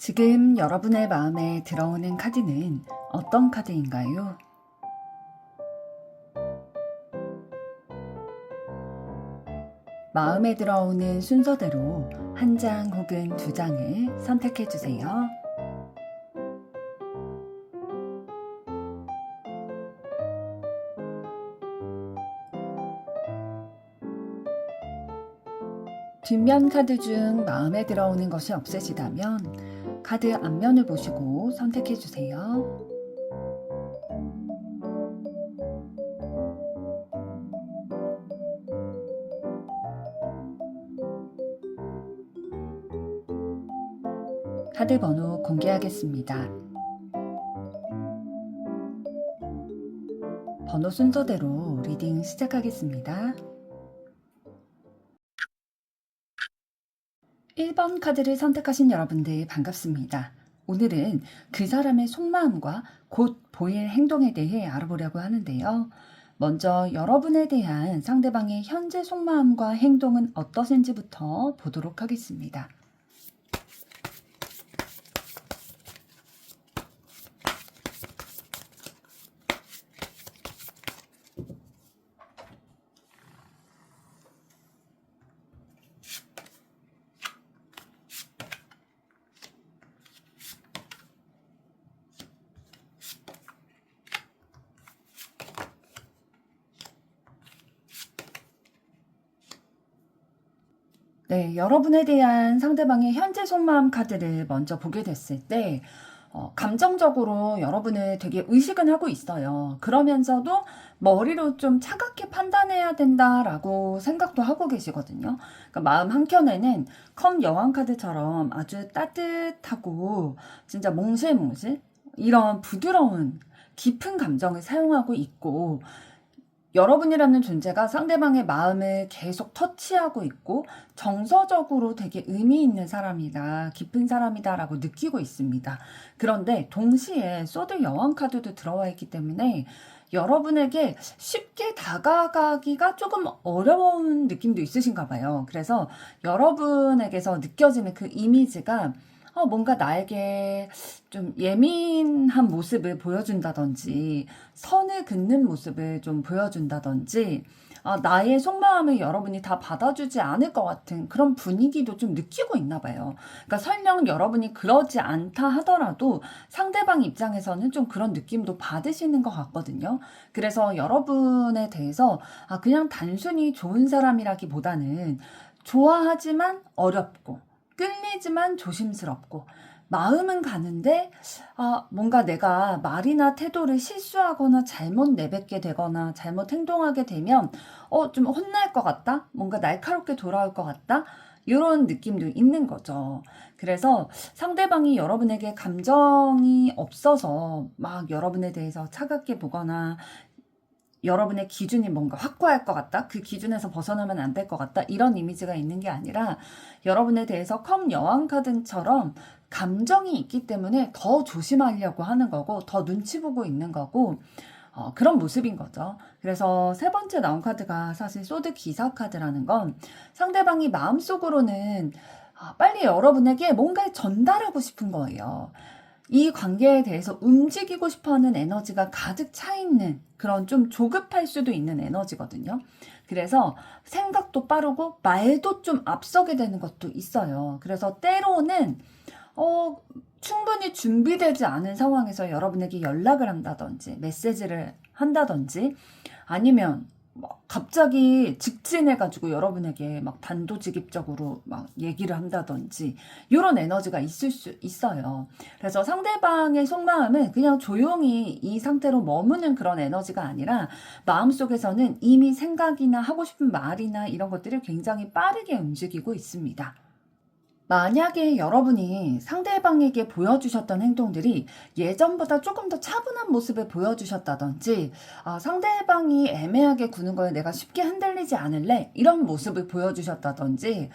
지금 여러분의 마음에 들어오는 카드는 어떤 카드인가요? 마음에 들어오는 순서대로 한 장 혹은 두 장을 선택해 주세요. 뒷면 카드 중 마음에 들어오는 것이 없으시다면 카드 앞면을 보시고 선택해 주세요. 카드 번호 공개하겠습니다. 번호 순서대로 리딩 시작하겠습니다. 1번 카드를 선택하신 여러분들 반갑습니다. 오늘은 그 사람의 속마음과 곧 보일 행동에 대해 알아보려고 하는데요. 먼저 여러분에 대한 상대방의 현재 속마음과 행동은 어떠신지부터 보도록 하겠습니다. 네, 여러분에 대한 상대방의 현재 속마음 카드를 먼저 보게 됐을 때 감정적으로 여러분을 되게 의식은 하고 있어요. 그러면서도 머리로 좀 차갑게 판단해야 된다라고 생각도 하고 계시거든요. 그러니까 마음 한켠에는 컵 여왕 카드처럼 아주 따뜻하고 진짜 몽실몽실 이런 부드러운 깊은 감정을 사용하고 있고, 여러분이라는 존재가 상대방의 마음을 계속 터치하고 있고 정서적으로 되게 의미 있는 사람이다, 깊은 사람이다라고 느끼고 있습니다. 그런데 동시에 소드 여왕 카드도 들어와 있기 때문에 여러분에게 쉽게 다가가기가 조금 어려운 느낌도 있으신가 봐요. 그래서 여러분에게서 느껴지는 그 이미지가 뭔가 나에게 좀 예민한 모습을 보여준다든지, 선을 긋는 모습을 좀 보여준다든지, 나의 속마음을 여러분이 다 받아주지 않을 것 같은 그런 분위기도 좀 느끼고 있나 봐요. 그러니까 설령 여러분이 그러지 않다 하더라도 상대방 입장에서는 좀 그런 느낌도 받으시는 것 같거든요. 그래서 여러분에 대해서 그냥 단순히 좋은 사람이라기보다는 좋아하지만 어렵고, 끌리지만 조심스럽고, 마음은 가는데 뭔가 내가 말이나 태도를 실수하거나 잘못 내뱉게 되거나 잘못 행동하게 되면 좀 혼날 것 같다? 뭔가 날카롭게 돌아올 것 같다? 이런 느낌도 있는 거죠. 그래서 상대방이 여러분에게 감정이 없어서 막 여러분에 대해서 차갑게 보거나 여러분의 기준이 뭔가 확고할 것 같다, 그 기준에서 벗어나면 안 될 것 같다, 이런 이미지가 있는 게 아니라 여러분에 대해서 컵 여왕 카드처럼 감정이 있기 때문에 더 조심하려고 하는 거고, 더 눈치 보고 있는 거고, 그런 모습인 거죠. 그래서 세 번째 나온 카드가 사실 소드 기사 카드라는 건, 상대방이 마음속으로는 빨리 여러분에게 뭔가를 전달하고 싶은 거예요. 이 관계에 대해서 움직이고 싶어하는 에너지가 가득 차 있는, 그런 좀 조급할 수도 있는 에너지거든요. 그래서 생각도 빠르고 말도 좀 앞서게 되는 것도 있어요. 그래서 때로는 충분히 준비되지 않은 상황에서 여러분에게 연락을 한다든지 메시지를 한다든지, 아니면 막 갑자기 직진해가지고 여러분에게 막 단도직입적으로 막 얘기를 한다든지, 이런 에너지가 있을 수 있어요. 그래서 상대방의 속마음은 그냥 조용히 이 상태로 머무는 그런 에너지가 아니라, 마음속에서는 이미 생각이나 하고 싶은 말이나 이런 것들을 굉장히 빠르게 움직이고 있습니다. 만약에 여러분이 상대방에게 보여주셨던 행동들이 예전보다 조금 더 차분한 모습을 보여주셨다든지, 상대방이 애매하게 구는 거에 내가 쉽게 흔들리지 않을래, 이런 모습을 보여주셨다든지,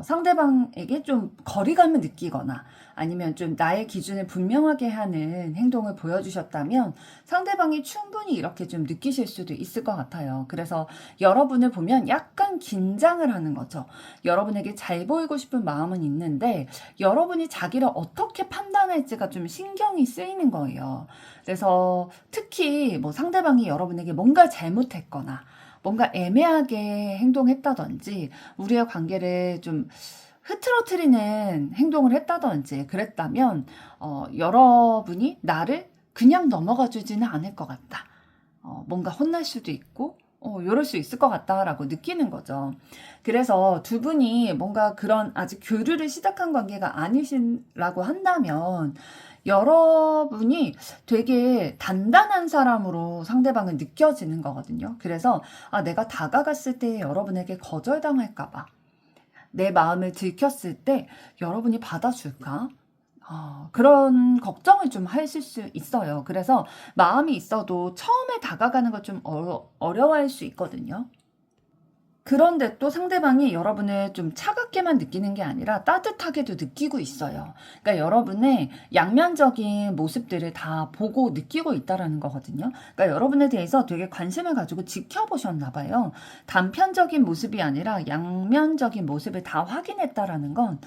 상대방에게 좀 거리감을 느끼거나 아니면 좀 나의 기준을 분명하게 하는 행동을 보여주셨다면 상대방이 충분히 이렇게 좀 느끼실 수도 있을 것 같아요. 그래서 여러분을 보면 약간 긴장을 하는 거죠. 여러분에게 잘 보이고 싶은 마음은 있는데 여러분이 자기를 어떻게 판단할지가 좀 신경이 쓰이는 거예요. 그래서 특히 뭐 상대방이 여러분에게 뭔가 잘못했거나 뭔가 애매하게 행동했다든지 우리의 관계를 좀 흐트러뜨리는 행동을 했다든지 그랬다면 여러분이 나를 그냥 넘어가 주지는 않을 것 같다. 뭔가 혼날 수도 있고 이럴 수 있을 것 같다라고 느끼는 거죠. 그래서 두 분이 뭔가 그런 아직 교류를 시작한 관계가 아니시라고 한다면 여러분이 되게 단단한 사람으로 상대방은 느껴지는 거거든요. 그래서 내가 다가갔을 때 여러분에게 거절당할까 봐 내 마음을 들켰을 때 여러분이 받아줄까? 그런 걱정을 좀 하실 수 있어요. 그래서 마음이 있어도 처음에 다가가는 걸 좀 어려워할 수 있거든요. 그런데 또 상대방이 여러분을 좀 차갑게만 느끼는 게 아니라 따뜻하게도 느끼고 있어요. 그러니까 여러분의 양면적인 모습들을 다 보고 느끼고 있다라는 거거든요. 그러니까 여러분에 대해서 되게 관심을 가지고 지켜보셨나 봐요. 단편적인 모습이 아니라 양면적인 모습을 다 확인했다라는 건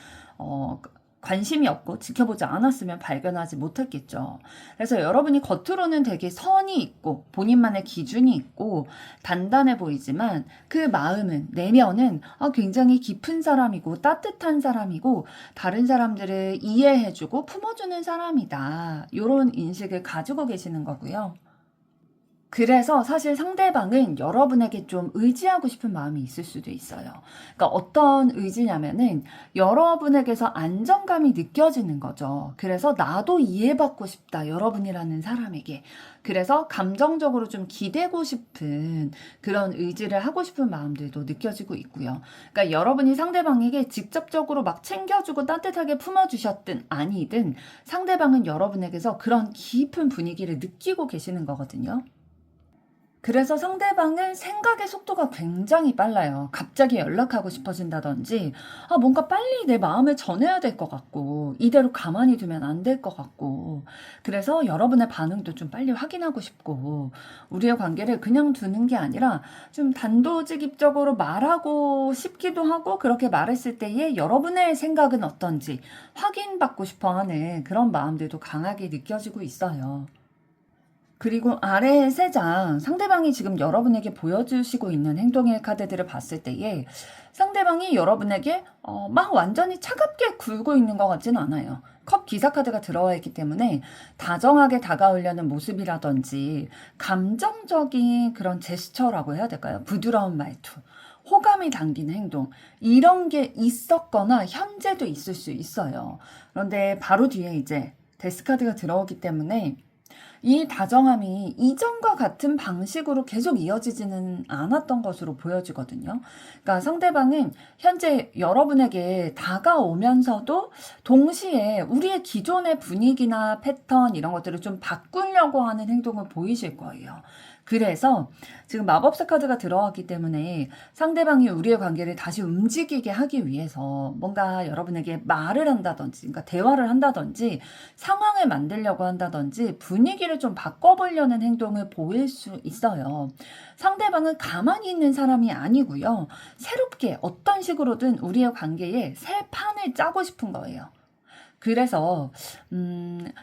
관심이 없고 지켜보지 않았으면 발견하지 못했겠죠. 그래서 여러분이 겉으로는 되게 선이 있고 본인만의 기준이 있고 단단해 보이지만 그 마음은 내면은 굉장히 깊은 사람이고 따뜻한 사람이고 다른 사람들을 이해해주고 품어주는 사람이다. 이런 인식을 가지고 계시는 거고요. 그래서 사실 상대방은 여러분에게 좀 의지하고 싶은 마음이 있을 수도 있어요. 그러니까 어떤 의지냐면은 여러분에게서 안정감이 느껴지는 거죠. 그래서 나도 이해받고 싶다. 여러분이라는 사람에게. 그래서 감정적으로 좀 기대고 싶은 그런 의지를 하고 싶은 마음들도 느껴지고 있고요. 그러니까 여러분이 상대방에게 직접적으로 막 챙겨주고 따뜻하게 품어주셨든 아니든 상대방은 여러분에게서 그런 깊은 분위기를 느끼고 계시는 거거든요. 그래서 상대방은 생각의 속도가 굉장히 빨라요. 갑자기 연락하고 싶어진다든지, 뭔가 빨리 내 마음을 전해야 될 것 같고, 이대로 가만히 두면 안 될 것 같고, 그래서 여러분의 반응도 좀 빨리 확인하고 싶고, 우리의 관계를 그냥 두는 게 아니라 좀 단도직입적으로 말하고 싶기도 하고, 그렇게 말했을 때에 여러분의 생각은 어떤지 확인받고 싶어 하는 그런 마음들도 강하게 느껴지고 있어요. 그리고 아래 세 장, 상대방이 지금 여러분에게 보여주시고 있는 행동의 카드들을 봤을 때에 상대방이 여러분에게 막 완전히 차갑게 굴고 있는 것 같지는 않아요. 컵 기사 카드가 들어와 있기 때문에 다정하게 다가오려는 모습이라든지 감정적인 그런 제스처라고 해야 될까요? 부드러운 말투, 호감이 담긴 행동 이런 게 있었거나 현재도 있을 수 있어요. 그런데 바로 뒤에 이제 데스 카드가 들어오기 때문에 이 다정함이 이전과 같은 방식으로 계속 이어지지는 않았던 것으로 보여지거든요. 그러니까 상대방은 현재 여러분에게 다가오면서도 동시에 우리의 기존의 분위기나 패턴 이런 것들을 좀 바꾸려고 하는 행동을 보이실 거예요. 그래서 지금 마법사 카드가 들어왔기 때문에 상대방이 우리의 관계를 다시 움직이게 하기 위해서 뭔가 여러분에게 말을 한다든지, 그러니까 대화를 한다든지, 상황을 만들려고 한다든지, 분위기를 좀 바꿔보려는 행동을 보일 수 있어요. 상대방은 가만히 있는 사람이 아니고요. 새롭게 어떤 식으로든 우리의 관계에 새 판을 짜고 싶은 거예요. 그래서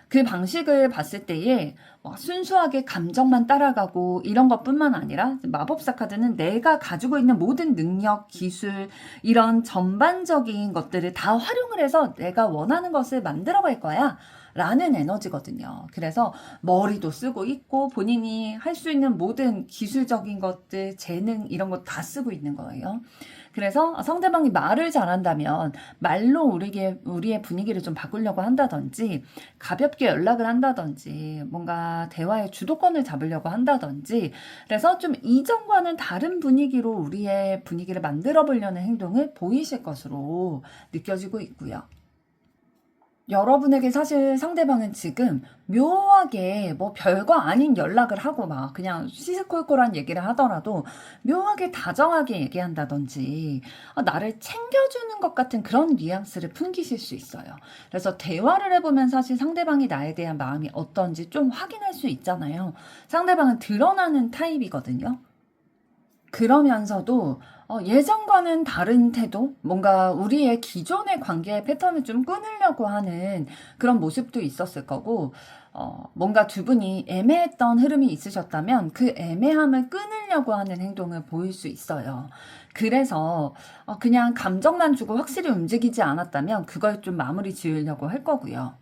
그 방식을 봤을 때에 순수하게 감정만 따라가고 이런 것뿐만 아니라 마법사 카드는 내가 가지고 있는 모든 능력, 기술 이런 전반적인 것들을 다 활용을 해서 내가 원하는 것을 만들어 갈 거야 라는 에너지거든요. 그래서 머리도 쓰고 있고 본인이 할 수 있는 모든 기술적인 것들, 재능 이런 거 다 쓰고 있는 거예요. 그래서 상대방이 말을 잘한다면 말로 우리의 분위기를 좀 바꾸려고 한다든지 가볍게 연락을 한다든지 뭔가 대화의 주도권을 잡으려고 한다든지 그래서 좀 이전과는 다른 분위기로 우리의 분위기를 만들어 보려는 행동을 보이실 것으로 느껴지고 있고요. 여러분에게 사실 상대방은 지금 묘하게 뭐 별거 아닌 연락을 하고 막 그냥 시시콜콜한 얘기를 하더라도 묘하게 다정하게 얘기한다든지 나를 챙겨주는 것 같은 그런 뉘앙스를 풍기실 수 있어요. 그래서 대화를 해보면 사실 상대방이 나에 대한 마음이 어떤지 좀 확인할 수 있잖아요. 상대방은 드러나는 타입이거든요. 그러면서도 예전과는 다른 태도, 뭔가 우리의 기존의 관계의 패턴을 좀 끊으려고 하는 그런 모습도 있었을 거고, 뭔가 두 분이 애매했던 흐름이 있으셨다면 그 애매함을 끊으려고 하는 행동을 보일 수 있어요. 그래서 그냥 감정만 주고 확실히 움직이지 않았다면 그걸 좀 마무리 지으려고 할 거고요.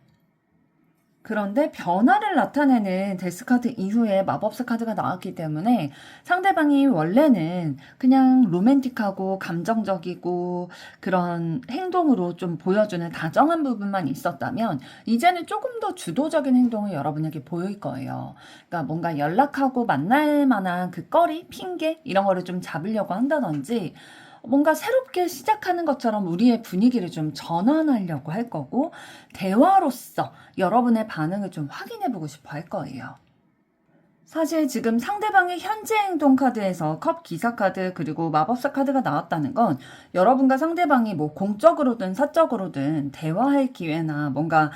그런데 변화를 나타내는 데스카드 이후에 마법사 카드가 나왔기 때문에 상대방이 원래는 그냥 로맨틱하고 감정적이고 그런 행동으로 좀 보여주는 다정한 부분만 있었다면 이제는 조금 더 주도적인 행동을 여러분에게 보일 거예요. 그러니까 뭔가 연락하고 만날 만한 그 거리, 핑계 이런 거를 좀 잡으려고 한다든지 뭔가 새롭게 시작하는 것처럼 우리의 분위기를 좀 전환하려고 할 거고, 대화로서 여러분의 반응을 좀 확인해보고 싶어 할 거예요. 사실 지금 상대방의 현재 행동 카드에서 컵 기사 카드 그리고 마법사 카드가 나왔다는 건 여러분과 상대방이 뭐 공적으로든 사적으로든 대화할 기회나 뭔가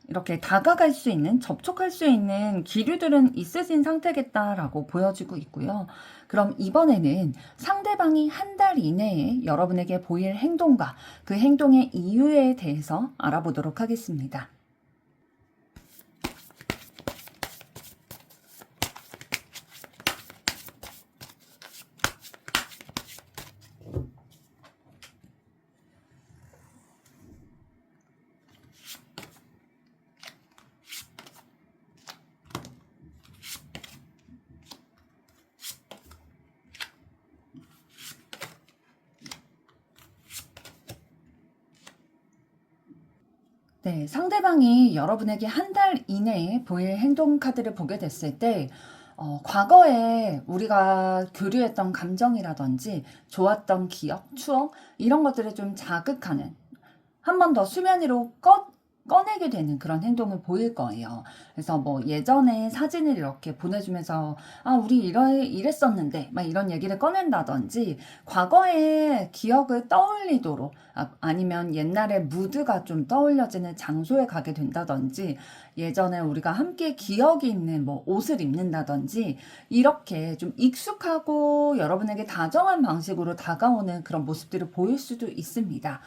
이렇게 다가갈 수 있는, 접촉할 수 있는 기류들은 있으신 상태겠다라고 보여지고 있고요. 그럼 이번에는 상대방이 한 달 이내에 여러분에게 보일 행동과 그 행동의 이유에 대해서 알아보도록 하겠습니다. 네, 상대방이 여러분에게 한 달 이내에 보일 행동 카드를 보게 됐을 때, 과거에 우리가 교류했던 감정이라든지 좋았던 기억, 추억, 이런 것들을 좀 자극하는, 한 번 더 수면 위로 꺼내게 되는 그런 행동을 보일 거예요. 그래서 뭐 예전에 사진을 이렇게 보내주면서 우리 이랬었는데 막 이런 얘기를 꺼낸다든지 과거의 기억을 떠올리도록 아니면 옛날의 무드가 좀 떠올려지는 장소에 가게 된다든지 예전에 우리가 함께 기억이 있는 뭐 옷을 입는다든지 이렇게 좀 익숙하고 여러분에게 다정한 방식으로 다가오는 그런 모습들을 보일 수도 있습니다.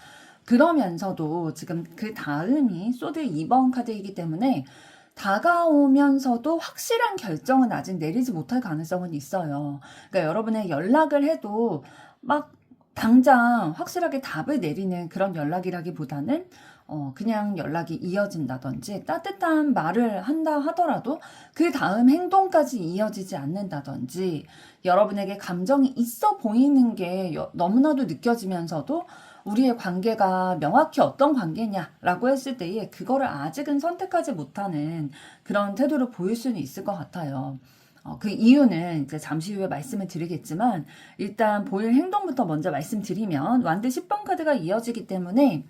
그러면서도 지금 그 다음이 소드 2번 카드이기 때문에 다가오면서도 확실한 결정은 아직 내리지 못할 가능성은 있어요. 그러니까 여러분의 연락을 해도 막 당장 확실하게 답을 내리는 그런 연락이라기보다는 그냥 연락이 이어진다든지 따뜻한 말을 한다 하더라도 그 다음 행동까지 이어지지 않는다든지 여러분에게 감정이 있어 보이는 게 너무나도 느껴지면서도 우리의 관계가 명확히 어떤 관계냐라고 했을 때에 그거를 아직은 선택하지 못하는 그런 태도를 보일 수는 있을 것 같아요. 그 이유는 이제 잠시 후에 말씀을 드리겠지만 일단 보일 행동부터 먼저 말씀드리면 완드 10번 카드가 이어지기 때문에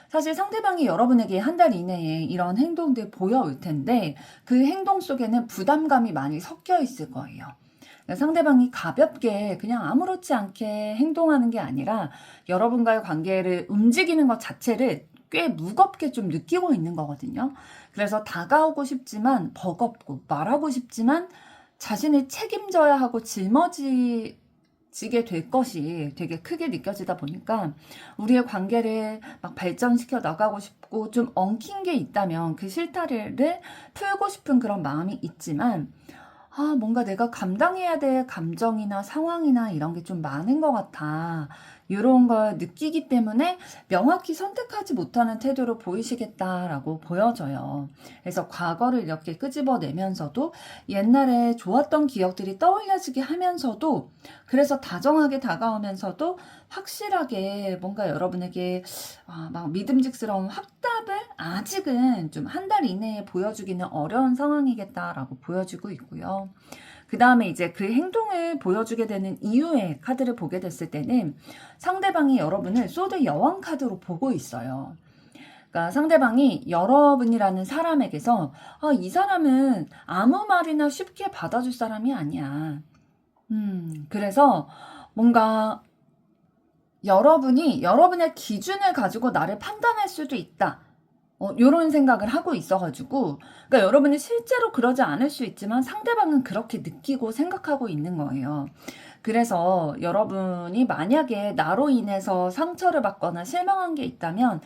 사실 상대방이 여러분에게 한 달 이내에 이런 행동들 보여올 텐데 그 행동 속에는 부담감이 많이 섞여 있을 거예요. 상대방이 가볍게 그냥 아무렇지 않게 행동하는 게 아니라 여러분과의 관계를 움직이는 것 자체를 꽤 무겁게 좀 느끼고 있는 거거든요. 그래서 다가오고 싶지만 버겁고 말하고 싶지만 자신을 책임져야 하고 짊어지게 될 것이 되게 크게 느껴지다 보니까 우리의 관계를 막 발전시켜 나가고 싶고 좀 엉킨 게 있다면 그 실타래를 풀고 싶은 그런 마음이 있지만 뭔가 내가 감당해야 될 감정이나 상황이나 이런 게 좀 많은 것 같아. 이런 걸 느끼기 때문에 명확히 선택하지 못하는 태도로 보이시겠다라고 보여져요. 그래서 과거를 이렇게 끄집어내면서도 옛날에 좋았던 기억들이 떠올려지게 하면서도 그래서 다정하게 다가오면서도 확실하게 뭔가 여러분에게 막 믿음직스러운 확답을 아직은 좀 한 달 이내에 보여주기는 어려운 상황이겠다라고 보여지고 있고요. 그 다음에 이제 그 행동을 보여주게 되는 이유의 카드를 보게 됐을 때는 상대방이 여러분을 소드 여왕 카드로 보고 있어요. 그러니까 상대방이 여러분이라는 사람에게서 이 사람은 아무 말이나 쉽게 받아줄 사람이 아니야. 그래서 뭔가 여러분이 여러분의 기준을 가지고 나를 판단할 수도 있다. 요런 생각을 하고 있어가지고, 그러니까 여러분이 실제로 그러지 않을 수 있지만 상대방은 그렇게 느끼고 생각하고 있는 거예요. 그래서 여러분이 만약에 나로 인해서 상처를 받거나 실망한 게 있다면,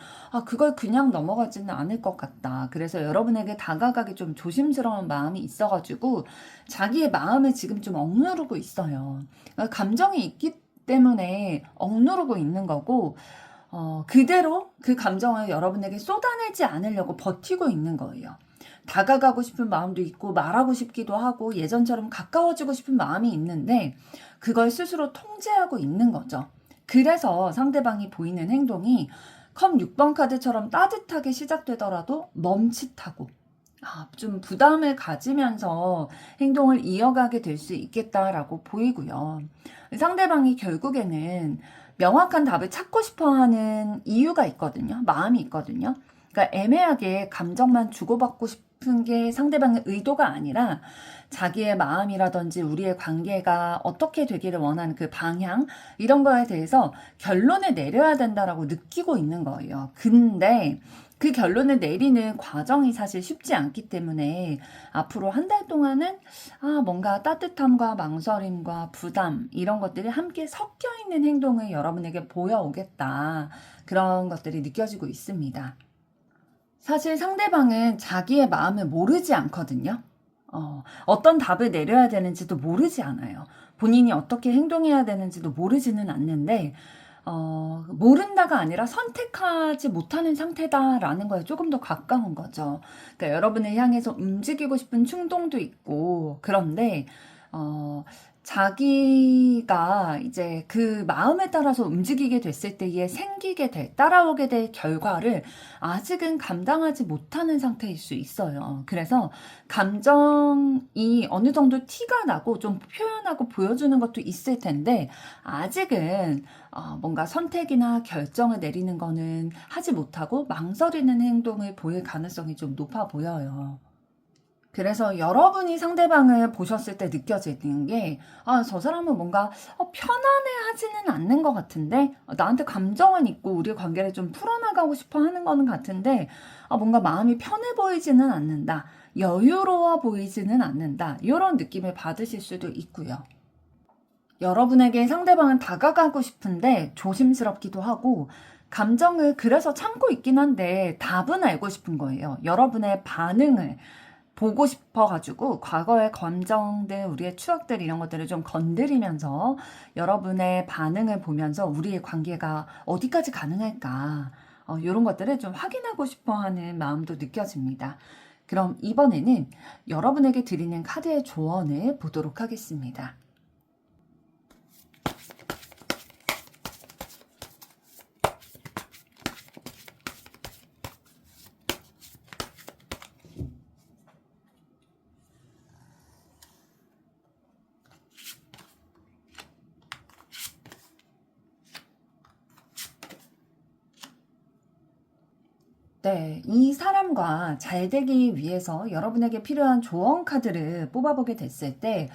그걸 그냥 넘어가지는 않을 것 같다. 그래서 여러분에게 다가가기 좀 조심스러운 마음이 있어가지고, 자기의 마음을 지금 좀 억누르고 있어요. 그러니까 감정이 있기 때문에 억누르고 있는 거고, 그대로 그 감정을 여러분에게 쏟아내지 않으려고 버티고 있는 거예요. 다가가고 싶은 마음도 있고 말하고 싶기도 하고 예전처럼 가까워지고 싶은 마음이 있는데 그걸 스스로 통제하고 있는 거죠. 그래서 상대방이 보이는 행동이 컵 6번 카드처럼 따뜻하게 시작되더라도 멈칫하고 좀 부담을 가지면서 행동을 이어가게 될 수 있겠다라고 보이고요. 상대방이 결국에는 명확한 답을 찾고 싶어 하는 이유가 있거든요. 마음이 있거든요. 그러니까 애매하게 감정만 주고받고 싶은 게 상대방의 의도가 아니라 자기의 마음이라든지 우리의 관계가 어떻게 되기를 원하는 그 방향 이런 거에 대해서 결론을 내려야 된다라고 느끼고 있는 거예요. 근데 그 결론을 내리는 과정이 사실 쉽지 않기 때문에 앞으로 한 달 동안은 뭔가 따뜻함과 망설임과 부담 이런 것들이 함께 섞여 있는 행동을 여러분에게 보여오겠다. 그런 것들이 느껴지고 있습니다. 사실 상대방은 자기의 마음을 모르지 않거든요. 어떤 답을 내려야 되는지도 모르지 않아요. 본인이 어떻게 행동해야 되는지도 모르지는 않는데 모른다가 아니라 선택하지 못하는 상태다라는 거에 조금 더 가까운 거죠. 그러니까 여러분을 향해서 움직이고 싶은 충동도 있고, 그런데, 자기가 이제 그 마음에 따라서 움직이게 됐을 때에 생기게 될, 따라오게 될 결과를 아직은 감당하지 못하는 상태일 수 있어요. 그래서 감정이 어느 정도 티가 나고 좀 표현하고 보여주는 것도 있을 텐데, 아직은 뭔가 선택이나 결정을 내리는 거는 하지 못하고 망설이는 행동을 보일 가능성이 좀 높아 보여요. 그래서 여러분이 상대방을 보셨을 때 느껴지는 게, 저 사람은 뭔가 편안해 하지는 않는 것 같은데, 나한테 감정은 있고 우리 관계를 좀 풀어나가고 싶어 하는 거는 같은데, 뭔가 마음이 편해 보이지는 않는다. 여유로워 보이지는 않는다. 이런 느낌을 받으실 수도 있고요. 여러분에게 상대방은 다가가고 싶은데 조심스럽기도 하고, 감정을 그래서 참고 있긴 한데 답은 알고 싶은 거예요. 여러분의 반응을 보고 싶어가지고 과거의 감정들, 우리의 추억들 이런 것들을 좀 건드리면서 여러분의 반응을 보면서 우리의 관계가 어디까지 가능할까 이런 것들을 좀 확인하고 싶어하는 마음도 느껴집니다. 그럼 이번에는 여러분에게 드리는 카드의 조언을 보도록 하겠습니다. 네, 이 사람과 잘 되기 위해서 여러분에게 필요한 조언 카드를 뽑아보게 됐을 때,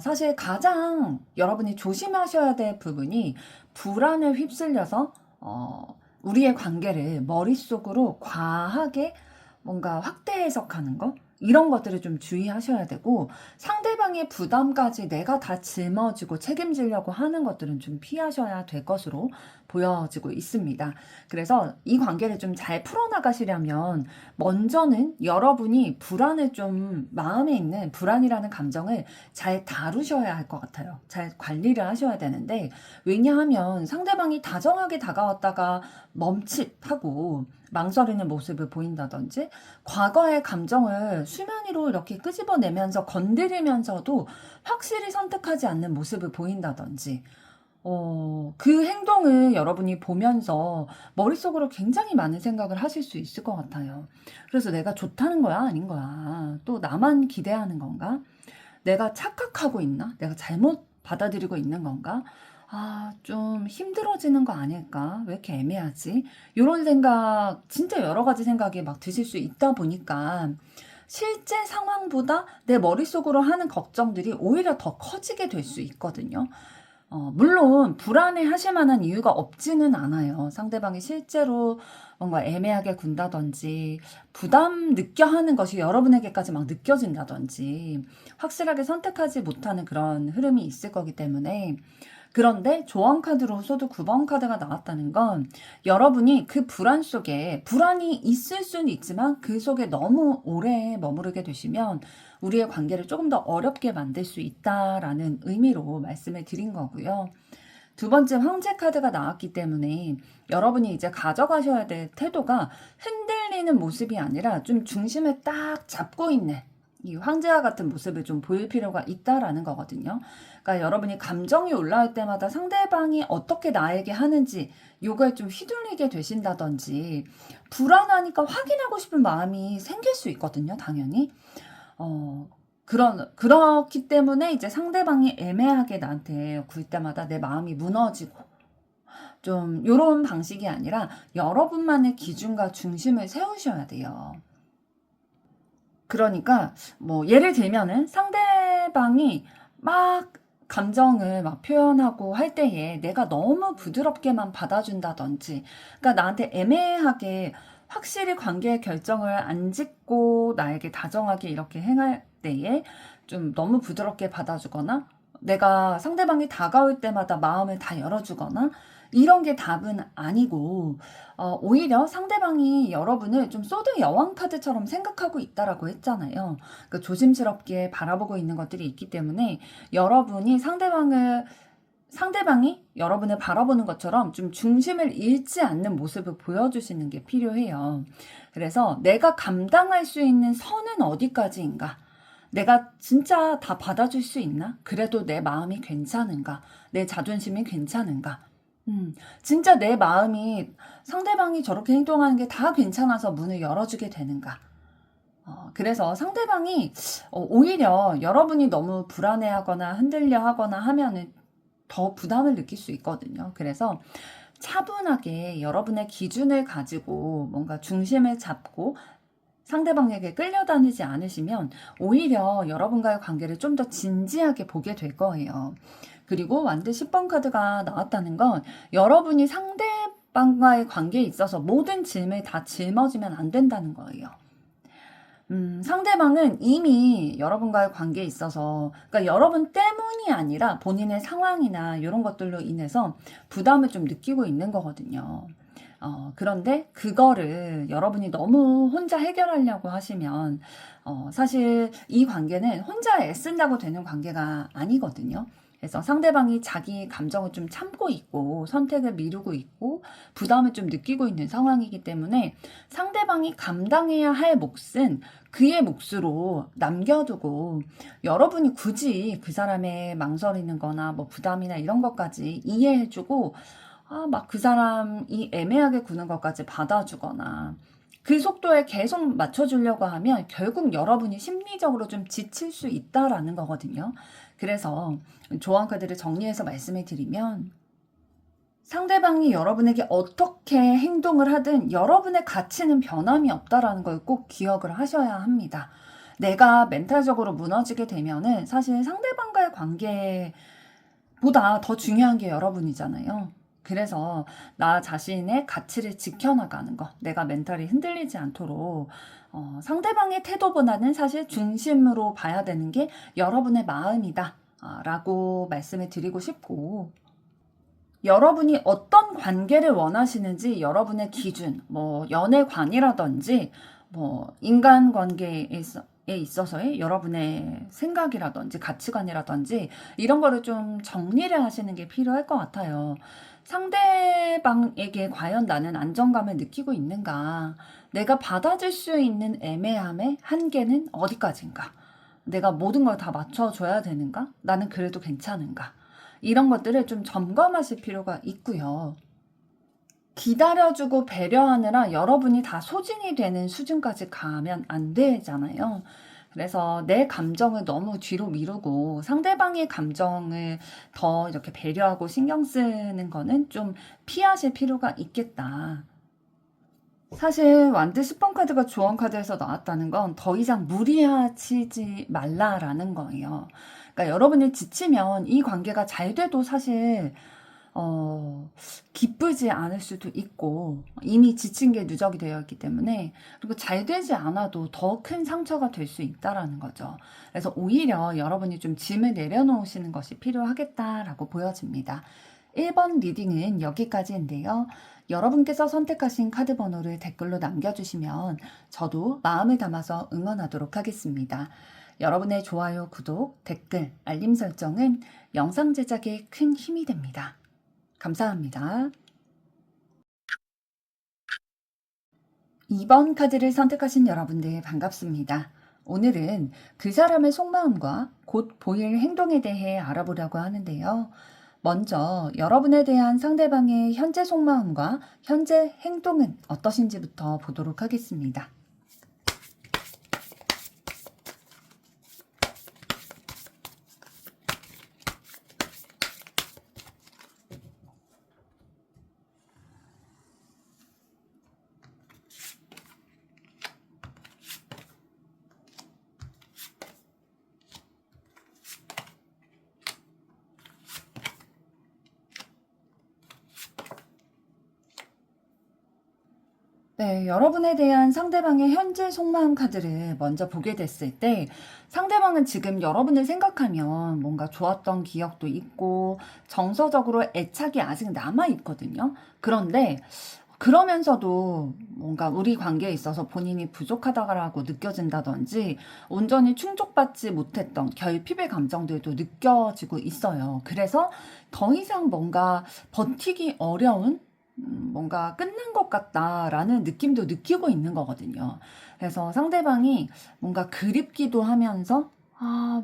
사실 가장 여러분이 조심하셔야 될 부분이 불안에 휩쓸려서, 우리의 관계를 머릿속으로 과하게 뭔가 확대 해석하는 거? 이런 것들을 좀 주의하셔야 되고, 상대방의 부담까지 내가 다 짊어지고 책임지려고 하는 것들은 좀 피하셔야 될 것으로 보여지고 있습니다. 그래서 이 관계를 좀 잘 풀어나가시려면 먼저는 여러분이 불안을 좀 마음에 있는 불안이라는 감정을 잘 다루셔야 할 것 같아요. 잘 관리를 하셔야 되는데 왜냐하면 상대방이 다정하게 다가왔다가 멈칫하고 망설이는 모습을 보인다든지 과거의 감정을 수면 위로 이렇게 끄집어내면서 건드리면서도 확실히 선택하지 않는 모습을 보인다든지 그 행동을 여러분이 보면서 머릿속으로 굉장히 많은 생각을 하실 수 있을 것 같아요. 그래서 내가 좋다는 거야? 아닌 거야? 또 나만 기대하는 건가? 내가 착각하고 있나? 내가 잘못 받아들이고 있는 건가? 좀 힘들어지는 거 아닐까? 왜 이렇게 애매하지? 요런 생각, 진짜 여러 가지 생각이 막 드실 수 있다 보니까 실제 상황보다 내 머릿속으로 하는 걱정들이 오히려 더 커지게 될 수 있거든요. 물론 불안해 하실 만한 이유가 없지는 않아요. 상대방이 실제로 뭔가 애매하게 군다든지 부담 느껴 하는 것이 여러분에게까지 막 느껴진다든지 확실하게 선택하지 못하는 그런 흐름이 있을 거기 때문에. 그런데 조언 카드로 소드 9번 카드가 나왔다는 건 여러분이 그 불안 속에 불안이 있을 수는 있지만 그 속에 너무 오래 머무르게 되시면 우리의 관계를 조금 더 어렵게 만들 수 있다라는 의미로 말씀을 드린 거고요. 두 번째 황제 카드가 나왔기 때문에 여러분이 이제 가져가셔야 될 태도가 흔들리는 모습이 아니라 좀 중심을 딱 잡고 있는 이 황제와 같은 모습을 좀 보일 필요가 있다라는 거거든요. 그러니까 여러분이 감정이 올라올 때마다 상대방이 어떻게 나에게 하는지 요거에 좀 휘둘리게 되신다든지 불안하니까 확인하고 싶은 마음이 생길 수 있거든요, 당연히. 그렇기 때문에 이제 상대방이 애매하게 나한테 굴 때마다 내 마음이 무너지고 좀 요런 방식이 아니라 여러분만의 기준과 중심을 세우셔야 돼요. 그러니까 뭐 예를 들면은 상대방이 막 감정을 막 표현하고 할 때에 내가 너무 부드럽게만 받아준다든지, 그러니까 나한테 애매하게 확실히 관계의 결정을 안 짓고 나에게 다정하게 이렇게 행할 때에 좀 너무 부드럽게 받아주거나 내가 상대방이 다가올 때마다 마음을 다 열어주거나 이런 게 답은 아니고 오히려 상대방이 여러분을 좀 소드 여왕 카드처럼 생각하고 있다라고 했잖아요. 그 조심스럽게 바라보고 있는 것들이 있기 때문에 여러분이 상대방이 여러분을 바라보는 것처럼 좀 중심을 잃지 않는 모습을 보여주시는 게 필요해요. 그래서 내가 감당할 수 있는 선은 어디까지인가? 내가 진짜 다 받아줄 수 있나? 그래도 내 마음이 괜찮은가? 내 자존심이 괜찮은가? 진짜 내 마음이 상대방이 저렇게 행동하는 게 다 괜찮아서 문을 열어주게 되는가? 그래서 상대방이 오히려 여러분이 너무 불안해하거나 흔들려 하거나 하면은 더 부담을 느낄 수 있거든요. 그래서 차분하게 여러분의 기준을 가지고 뭔가 중심을 잡고 상대방에게 끌려다니지 않으시면 오히려 여러분과의 관계를 좀 더 진지하게 보게 될 거예요. 그리고 완드 10번 카드가 나왔다는 건 여러분이 상대방과의 관계에 있어서 모든 짐을 다 짊어지면 안 된다는 거예요. 상대방은 이미 여러분과의 관계에 있어서, 그러니까 여러분 때문이 아니라 본인의 상황이나 이런 것들로 인해서 부담을 좀 느끼고 있는 거거든요. 그런데 그거를 여러분이 너무 혼자 해결하려고 하시면 사실 이 관계는 혼자 애쓴다고 되는 관계가 아니거든요. 그래서 상대방이 자기 감정을 좀 참고 있고 선택을 미루고 있고 부담을 좀 느끼고 있는 상황이기 때문에 상대방이 감당해야 할 몫은 그의 몫으로 남겨두고 여러분이 굳이 그 사람의 망설이는 거나 뭐 부담이나 이런 것까지 이해해주고 막 그 사람이 애매하게 구는 것까지 받아주거나 그 속도에 계속 맞춰주려고 하면 결국 여러분이 심리적으로 좀 지칠 수 있다라는 거거든요. 그래서 조언 카드를 정리해서 말씀을 드리면 상대방이 여러분에게 어떻게 행동을 하든 여러분의 가치는 변함이 없다라는 걸 꼭 기억을 하셔야 합니다. 내가 멘탈적으로 무너지게 되면은 사실 상대방과의 관계보다 더 중요한 게 여러분이잖아요. 그래서 나 자신의 가치를 지켜나가는 거, 내가 멘탈이 흔들리지 않도록 상대방의 태도보다는 사실 중심으로 봐야 되는 게 여러분의 마음이다 라고 말씀을 드리고 싶고, 여러분이 어떤 관계를 원하시는지 여러분의 기준, 뭐 연애관이라든지 뭐 인간관계에 있어서의 여러분의 생각이라든지 가치관이라든지 이런 거를 좀 정리를 하시는 게 필요할 것 같아요. 상대방에게 과연 나는 안정감을 느끼고 있는가? 내가 받아줄 수 있는 애매함의 한계는 어디까지인가? 내가 모든 걸 다 맞춰줘야 되는가? 나는 그래도 괜찮은가? 이런 것들을 좀 점검하실 필요가 있고요. 기다려주고 배려하느라 여러분이 다 소진이 되는 수준까지 가면 안 되잖아요. 그래서 내 감정을 너무 뒤로 미루고 상대방의 감정을 더 이렇게 배려하고 신경 쓰는 거는 좀 피하실 필요가 있겠다. 사실 완드 10번 카드가 조언 카드에서 나왔다는 건 더 이상 무리하지 말라라는 거예요. 그러니까 여러분이 지치면 이 관계가 잘 돼도 사실 기쁘지 않을 수도 있고 이미 지친 게 누적이 되어 있기 때문에, 그리고 잘 되지 않아도 더 큰 상처가 될 수 있다라는 거죠. 그래서 오히려 여러분이 좀 짐을 내려놓으시는 것이 필요하겠다라고 보여집니다. 1번 리딩은 여기까지인데요. 여러분께서 선택하신 카드 번호를 댓글로 남겨주시면 저도 마음을 담아서 응원하도록 하겠습니다. 여러분의 좋아요, 구독, 댓글, 알림 설정은 영상 제작에 큰 힘이 됩니다. 감사합니다. 2번 카드를 선택하신 여러분들 반갑습니다. 오늘은 그 사람의 속마음과 곧 보일 행동에 대해 알아보려고 하는데요. 먼저 여러분에 대한 상대방의 현재 속마음과 현재 행동은 어떠신지부터 보도록 하겠습니다. 네, 여러분에 대한 상대방의 현재 속마음 카드를 먼저 보게 됐을 때 상대방은 지금 여러분을 생각하면 뭔가 좋았던 기억도 있고 정서적으로 애착이 아직 남아 있거든요. 그런데 그러면서도 뭔가 우리 관계에 있어서 본인이 부족하다고 느껴진다든지 온전히 충족받지 못했던 결핍의 감정들도 느껴지고 있어요. 그래서 더 이상 뭔가 버티기 어려운 뭔가 끝난 것 같다라는 느낌도 느끼고 있는 거거든요. 그래서 상대방이 뭔가 그립기도 하면서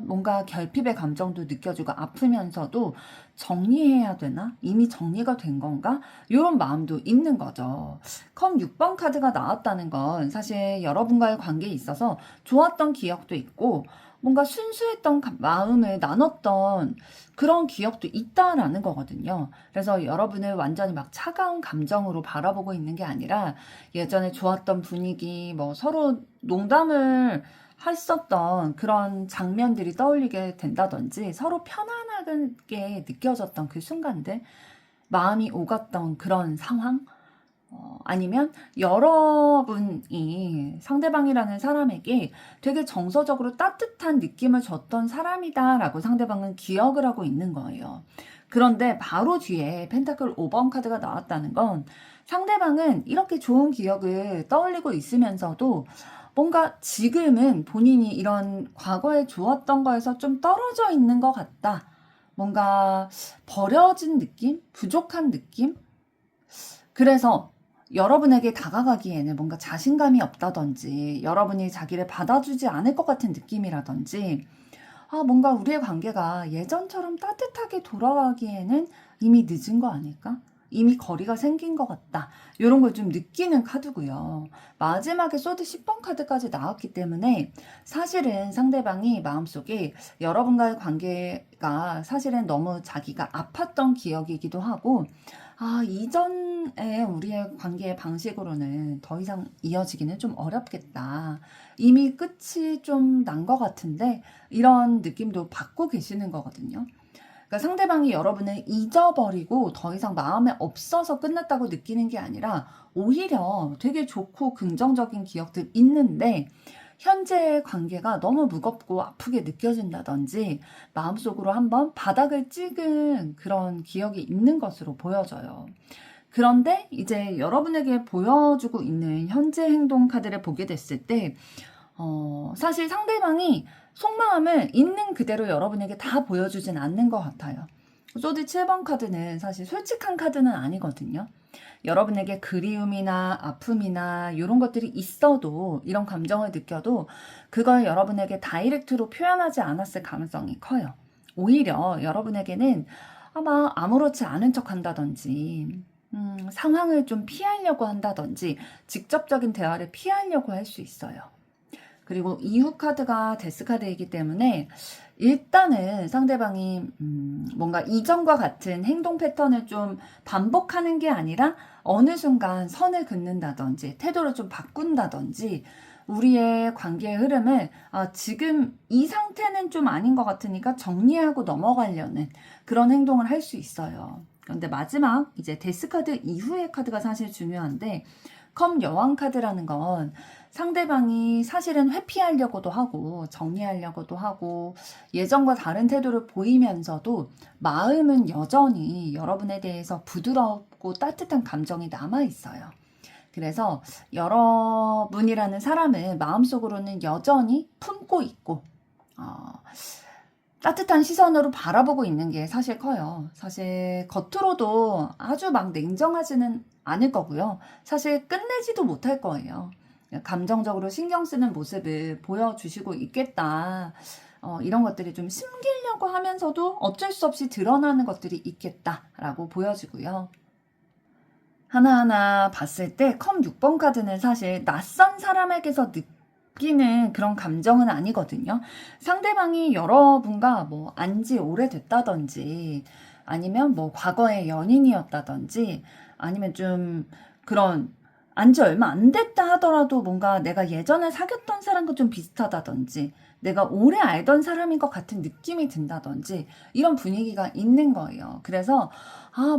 뭔가 결핍의 감정도 느껴지고 아프면서도 정리해야 되나? 이미 정리가 된 건가? 이런 마음도 있는 거죠. 컵 6번 카드가 나왔다는 건 사실 여러분과의 관계에 있어서 좋았던 기억도 있고 뭔가 순수했던 마음을 나눴던 그런 기억도 있다라는 거거든요. 그래서 여러분을 완전히 막 차가운 감정으로 바라보고 있는 게 아니라 예전에 좋았던 분위기, 뭐 서로 농담을 했었던 그런 장면들이 떠올리게 된다든지 서로 편안하게 느껴졌던 그 순간들, 마음이 오갔던 그런 상황, 아니면 여러분이 상대방이라는 사람에게 되게 정서적으로 따뜻한 느낌을 줬던 사람이다라고 상대방은 기억을 하고 있는 거예요. 그런데 바로 뒤에 펜타클 5번 카드가 나왔다는 건 상대방은 이렇게 좋은 기억을 떠올리고 있으면서도 뭔가 지금은 본인이 이런 과거에 좋았던 거에서 좀 떨어져 있는 것 같다. 뭔가 버려진 느낌? 부족한 느낌? 그래서 여러분에게 다가가기에는 뭔가 자신감이 없다든지 여러분이 자기를 받아주지 않을 것 같은 느낌이라든지 뭔가 우리의 관계가 예전처럼 따뜻하게 돌아가기에는 이미 늦은 거 아닐까? 이미 거리가 생긴 것 같다. 이런 걸 좀 느끼는 카드고요. 마지막에 소드 10번 카드까지 나왔기 때문에 사실은 상대방이 마음속에 여러분과의 관계가 사실은 너무 자기가 아팠던 기억이기도 하고 이전에 우리의 관계의 방식으로는 더 이상 이어지기는 좀 어렵겠다. 이미 끝이 좀 난 것 같은데 이런 느낌도 받고 계시는 거거든요. 그러니까 상대방이 여러분을 잊어버리고 더 이상 마음에 없어서 끝났다고 느끼는 게 아니라 오히려 되게 좋고 긍정적인 기억들 있는데 현재의 관계가 너무 무겁고 아프게 느껴진다든지 마음속으로 한번 바닥을 찍은 그런 기억이 있는 것으로 보여져요. 그런데 이제 여러분에게 보여주고 있는 현재 행동 카드를 보게 됐을 때 사실 상대방이 속마음을 있는 그대로 여러분에게 다 보여주진 않는 것 같아요. 소드 7번 카드는 사실 솔직한 카드는 아니거든요. 여러분에게 그리움이나 아픔이나 이런 것들이 있어도 이런 감정을 느껴도 그걸 여러분에게 다이렉트로 표현하지 않았을 가능성이 커요. 오히려 여러분에게는 아마 아무렇지 않은 척 한다든지 상황을 좀 피하려고 한다든지 직접적인 대화를 피하려고 할 수 있어요. 그리고 이후 카드가 데스 카드이기 때문에 일단은 상대방이 뭔가 이전과 같은 행동 패턴을 좀 반복하는 게 아니라 어느 순간 선을 긋는다든지 태도를 좀 바꾼다든지 우리의 관계의 흐름을 지금 이 상태는 좀 아닌 것 같으니까 정리하고 넘어가려는 그런 행동을 할 수 있어요. 그런데 마지막 이제 데스 카드 이후의 카드가 사실 중요한데 컵 여왕 카드라는 건 상대방이 사실은 회피하려고도 하고 정리하려고도 하고 예전과 다른 태도를 보이면서도 마음은 여전히 여러분에 대해서 부드럽고 따뜻한 감정이 남아 있어요. 그래서 여러분이라는 사람을 마음속으로는 여전히 품고 있고 따뜻한 시선으로 바라보고 있는 게 사실 커요. 사실 겉으로도 아주 막 냉정하지는 않을 거고요. 사실 끝내지도 못할 거예요. 감정적으로 신경 쓰는 모습을 보여주시고 있겠다. 이런 것들이 좀 숨기려고 하면서도 어쩔 수 없이 드러나는 것들이 있겠다라고 보여지고요. 하나하나 봤을 때 컵 6번 카드는 사실 낯선 사람에게서 느끼는 그런 감정은 아니거든요. 상대방이 여러분과 뭐 안지 오래됐다든지 아니면 뭐 과거의 연인이었다든지 아니면 좀 그런 안지 얼마 안 됐다 하더라도 뭔가 내가 예전에 사귀었던 사람과 좀 비슷하다든지 내가 오래 알던 사람인 것 같은 느낌이 든다든지 이런 분위기가 있는 거예요. 그래서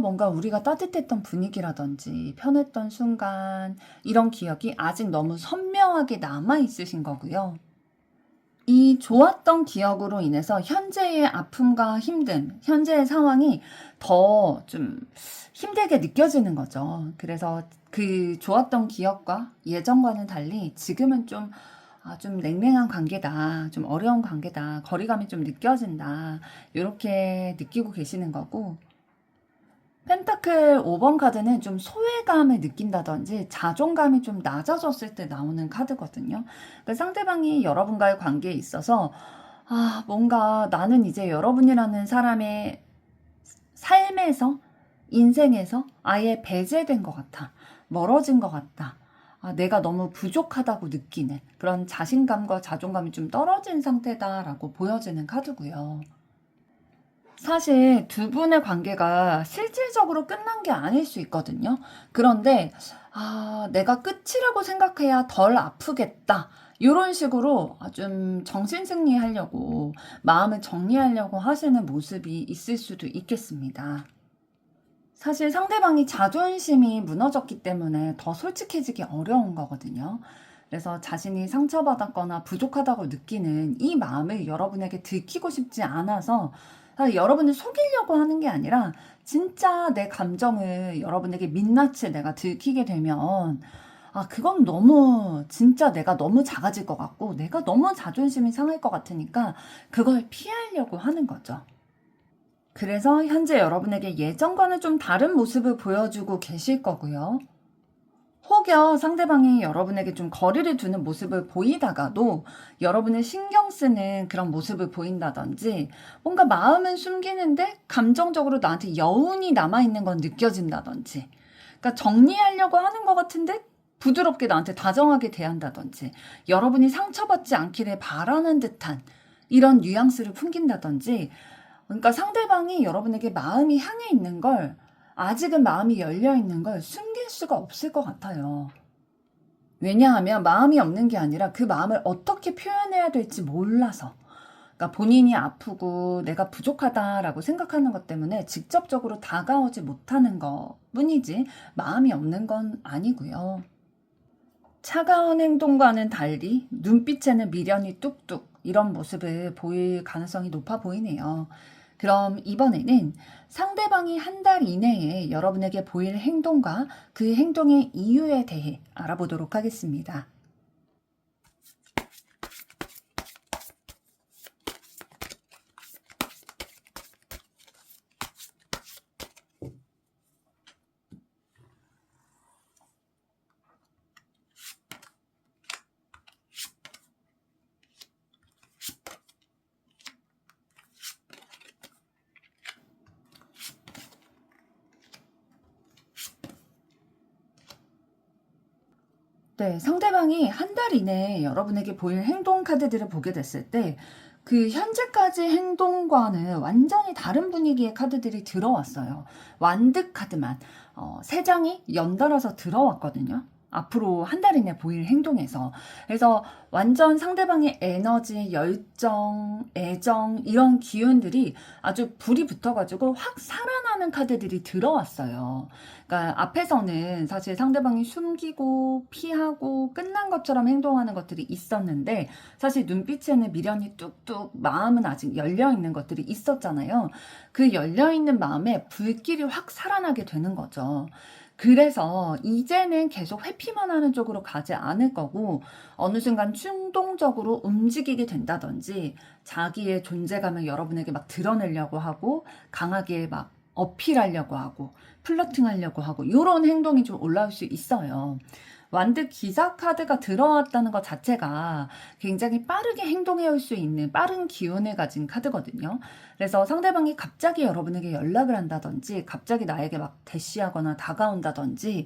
뭔가 우리가 따뜻했던 분위기라든지 편했던 순간 이런 기억이 아직 너무 선명하게 남아 있으신 거고요. 이 좋았던 기억으로 인해서 현재의 아픔과 힘듦, 현재의 상황이 더 좀 힘들게 느껴지는 거죠. 그래서 그 좋았던 기억과 예전과는 달리 지금은 좀 냉랭한 관계다, 좀 어려운 관계다, 거리감이 좀 느껴진다, 이렇게 느끼고 계시는 거고, 펜타클 5번 카드는 좀 소외감을 느낀다든지 자존감이 좀 낮아졌을 때 나오는 카드거든요. 그러니까 상대방이 여러분과의 관계에 있어서 뭔가 나는 이제 여러분이라는 사람의 삶에서 인생에서 아예 배제된 것 같아. 멀어진 것 같다. 내가 너무 부족하다고 느끼는 그런 자신감과 자존감이 좀 떨어진 상태다라고 보여지는 카드고요. 사실 두 분의 관계가 실질적으로 끝난 게 아닐 수 있거든요. 그런데 내가 끝이라고 생각해야 덜 아프겠다. 이런 식으로 좀 정신승리하려고 마음을 정리하려고 하시는 모습이 있을 수도 있겠습니다. 사실 상대방이 자존심이 무너졌기 때문에 더 솔직해지기 어려운 거거든요. 그래서 자신이 상처받았거나 부족하다고 느끼는 이 마음을 여러분에게 들키고 싶지 않아서 여러분을 속이려고 하는 게 아니라 진짜 내 감정을 여러분에게 민낯을 내가 들키게 되면 그건 너무 진짜 내가 너무 작아질 것 같고 내가 너무 자존심이 상할 것 같으니까 그걸 피하려고 하는 거죠. 그래서 현재 여러분에게 예전과는 좀 다른 모습을 보여주고 계실 거고요. 혹여 상대방이 여러분에게 좀 거리를 두는 모습을 보이다가도 여러분을 신경 쓰는 그런 모습을 보인다든지 뭔가 마음은 숨기는데 감정적으로 나한테 여운이 남아있는 건 느껴진다든지 그러니까 정리하려고 하는 것 같은데 부드럽게 나한테 다정하게 대한다든지 여러분이 상처받지 않기를 바라는 듯한 이런 뉘앙스를 풍긴다든지 그러니까 상대방이 여러분에게 마음이 향해 있는 걸 아직은 마음이 열려 있는 걸 숨길 수가 없을 것 같아요. 왜냐하면 마음이 없는 게 아니라 그 마음을 어떻게 표현해야 될지 몰라서. 그러니까 본인이 아프고 내가 부족하다라고 생각하는 것 때문에 직접적으로 다가오지 못하는 것 뿐이지 마음이 없는 건 아니고요. 차가운 행동과는 달리 눈빛에는 미련이 뚝뚝 이런 모습을 보일 가능성이 높아 보이네요. 그럼 이번에는 상대방이 한 달 이내에 여러분에게 보일 행동과 그 행동의 이유에 대해 알아보도록 하겠습니다. 네, 상대방이 한 달 이내에 여러분에게 보일 행동 카드들을 보게 됐을 때, 그 현재까지 행동과는 완전히 다른 분위기의 카드들이 들어왔어요. 완득 카드만, 세 장이 연달아서 들어왔거든요. 앞으로 한 달 이내 보일 행동에서. 그래서 완전 상대방의 에너지, 열정, 애정, 이런 기운들이 아주 불이 붙어가지고 확 살아나는 카드들이 들어왔어요. 그러니까 앞에서는 사실 상대방이 숨기고 피하고 끝난 것처럼 행동하는 것들이 있었는데, 사실 눈빛에는 미련이 뚝뚝, 마음은 아직 열려있는 것들이 있었잖아요. 그 열려있는 마음에 불길이 확 살아나게 되는 거죠. 그래서 이제는 계속 회피만 하는 쪽으로 가지 않을 거고, 어느 순간 충동적으로 움직이게 된다든지, 자기의 존재감을 여러분에게 막 드러내려고 하고, 강하게 막 어필하려고 하고, 플러팅하려고 하고, 이런 행동이 좀 올라올 수 있어요. 완득 기사 카드가 들어왔다는 것 자체가 굉장히 빠르게 행동해 올 수 있는 빠른 기운을 가진 카드거든요. 그래서 상대방이 갑자기 여러분에게 연락을 한다든지, 갑자기 나에게 막 대시하거나 다가온다든지,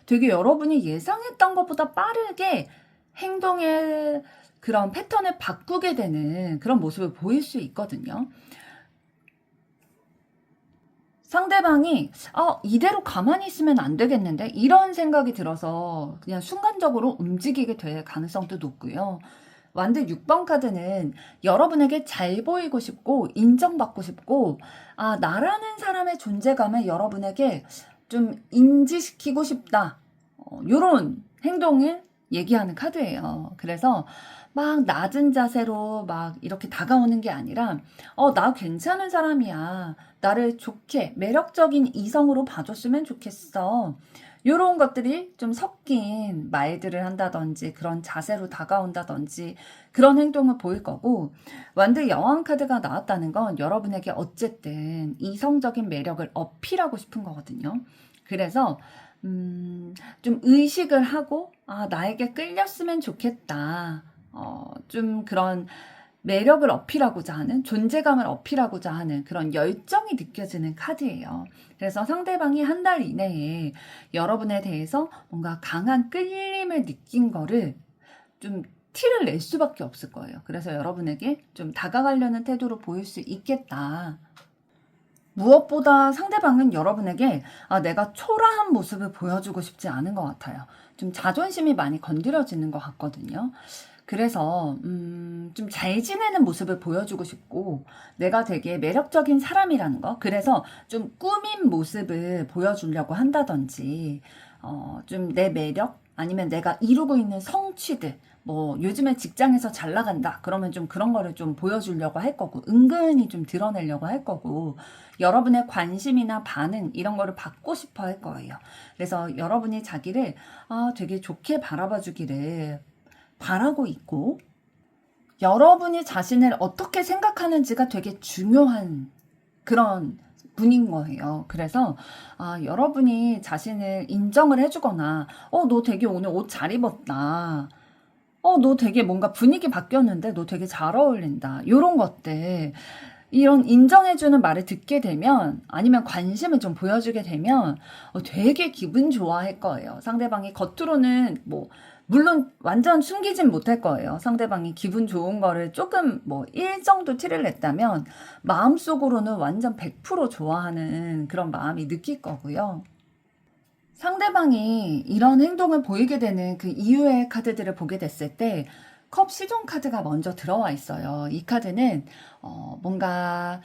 되게 여러분이 예상했던 것보다 빠르게 행동의 그런 패턴을 바꾸게 되는 그런 모습을 보일 수 있거든요. 상대방이 이대로 가만히 있으면 안 되겠는데, 이런 생각이 들어서 그냥 순간적으로 움직이게 될 가능성도 높고요. 완드 6번 카드는 여러분에게 잘 보이고 싶고 인정받고 싶고, 나라는 사람의 존재감을 여러분에게 좀 인지시키고 싶다, 요런 행동을 얘기하는 카드예요. 그래서 막 낮은 자세로 막 이렇게 다가오는 게 아니라, 나 괜찮은 사람이야, 나를 좋게 매력적인 이성으로 봐줬으면 좋겠어, 요런 것들이 좀 섞인 말들을 한다든지, 그런 자세로 다가온다든지, 그런 행동을 보일 거고, 완드 여왕 카드가 나왔다는 건 여러분에게 어쨌든 이성적인 매력을 어필하고 싶은 거거든요. 그래서 좀 의식을 하고, 나에게 끌렸으면 좋겠다, 좀 그런 매력을 어필하고자 하는, 존재감을 어필하고자 하는 그런 열정이 느껴지는 카드예요. 그래서 상대방이 한 달 이내에 여러분에 대해서 뭔가 강한 끌림을 느낀 거를 좀 티를 낼 수밖에 없을 거예요. 그래서 여러분에게 좀 다가가려는 태도로 보일 수 있겠다. 무엇보다 상대방은 여러분에게 내가 초라한 모습을 보여주고 싶지 않은 것 같아요. 좀 자존심이 많이 건드려지는 것 같거든요. 그래서 좀 잘 지내는 모습을 보여주고 싶고, 내가 되게 매력적인 사람이라는 거, 그래서 좀 꾸민 모습을 보여주려고 한다든지, 좀 내 매력, 아니면 내가 이루고 있는 성취들, 뭐 요즘에 직장에서 잘 나간다 그러면 좀 그런 거를 좀 보여주려고 할 거고, 은근히 좀 드러내려고 할 거고, 여러분의 관심이나 반응 이런 거를 받고 싶어 할 거예요. 그래서 여러분이 자기를 되게 좋게 바라봐 주기를 바라고 있고, 여러분이 자신을 어떻게 생각하는지가 되게 중요한 그런 분인 거예요. 그래서 여러분이 자신을 인정을 해주거나, 너 되게 오늘 옷 잘 입었다, 너 되게 뭔가 분위기 바뀌었는데 너 되게 잘 어울린다, 요런 것들, 이런 인정해주는 말을 듣게 되면, 아니면 관심을 좀 보여주게 되면 되게 기분 좋아할 거예요. 상대방이 겉으로는 뭐 물론 완전 숨기진 못할 거예요. 상대방이 기분 좋은 거를 조금 뭐 일 정도 티를 냈다면, 마음속으로는 완전 100% 좋아하는 그런 마음이 느낄 거고요. 상대방이 이런 행동을 보이게 되는 그 이유의 카드들을 보게 됐을 때, 컵 시종 카드가 먼저 들어와 있어요. 이 카드는 뭔가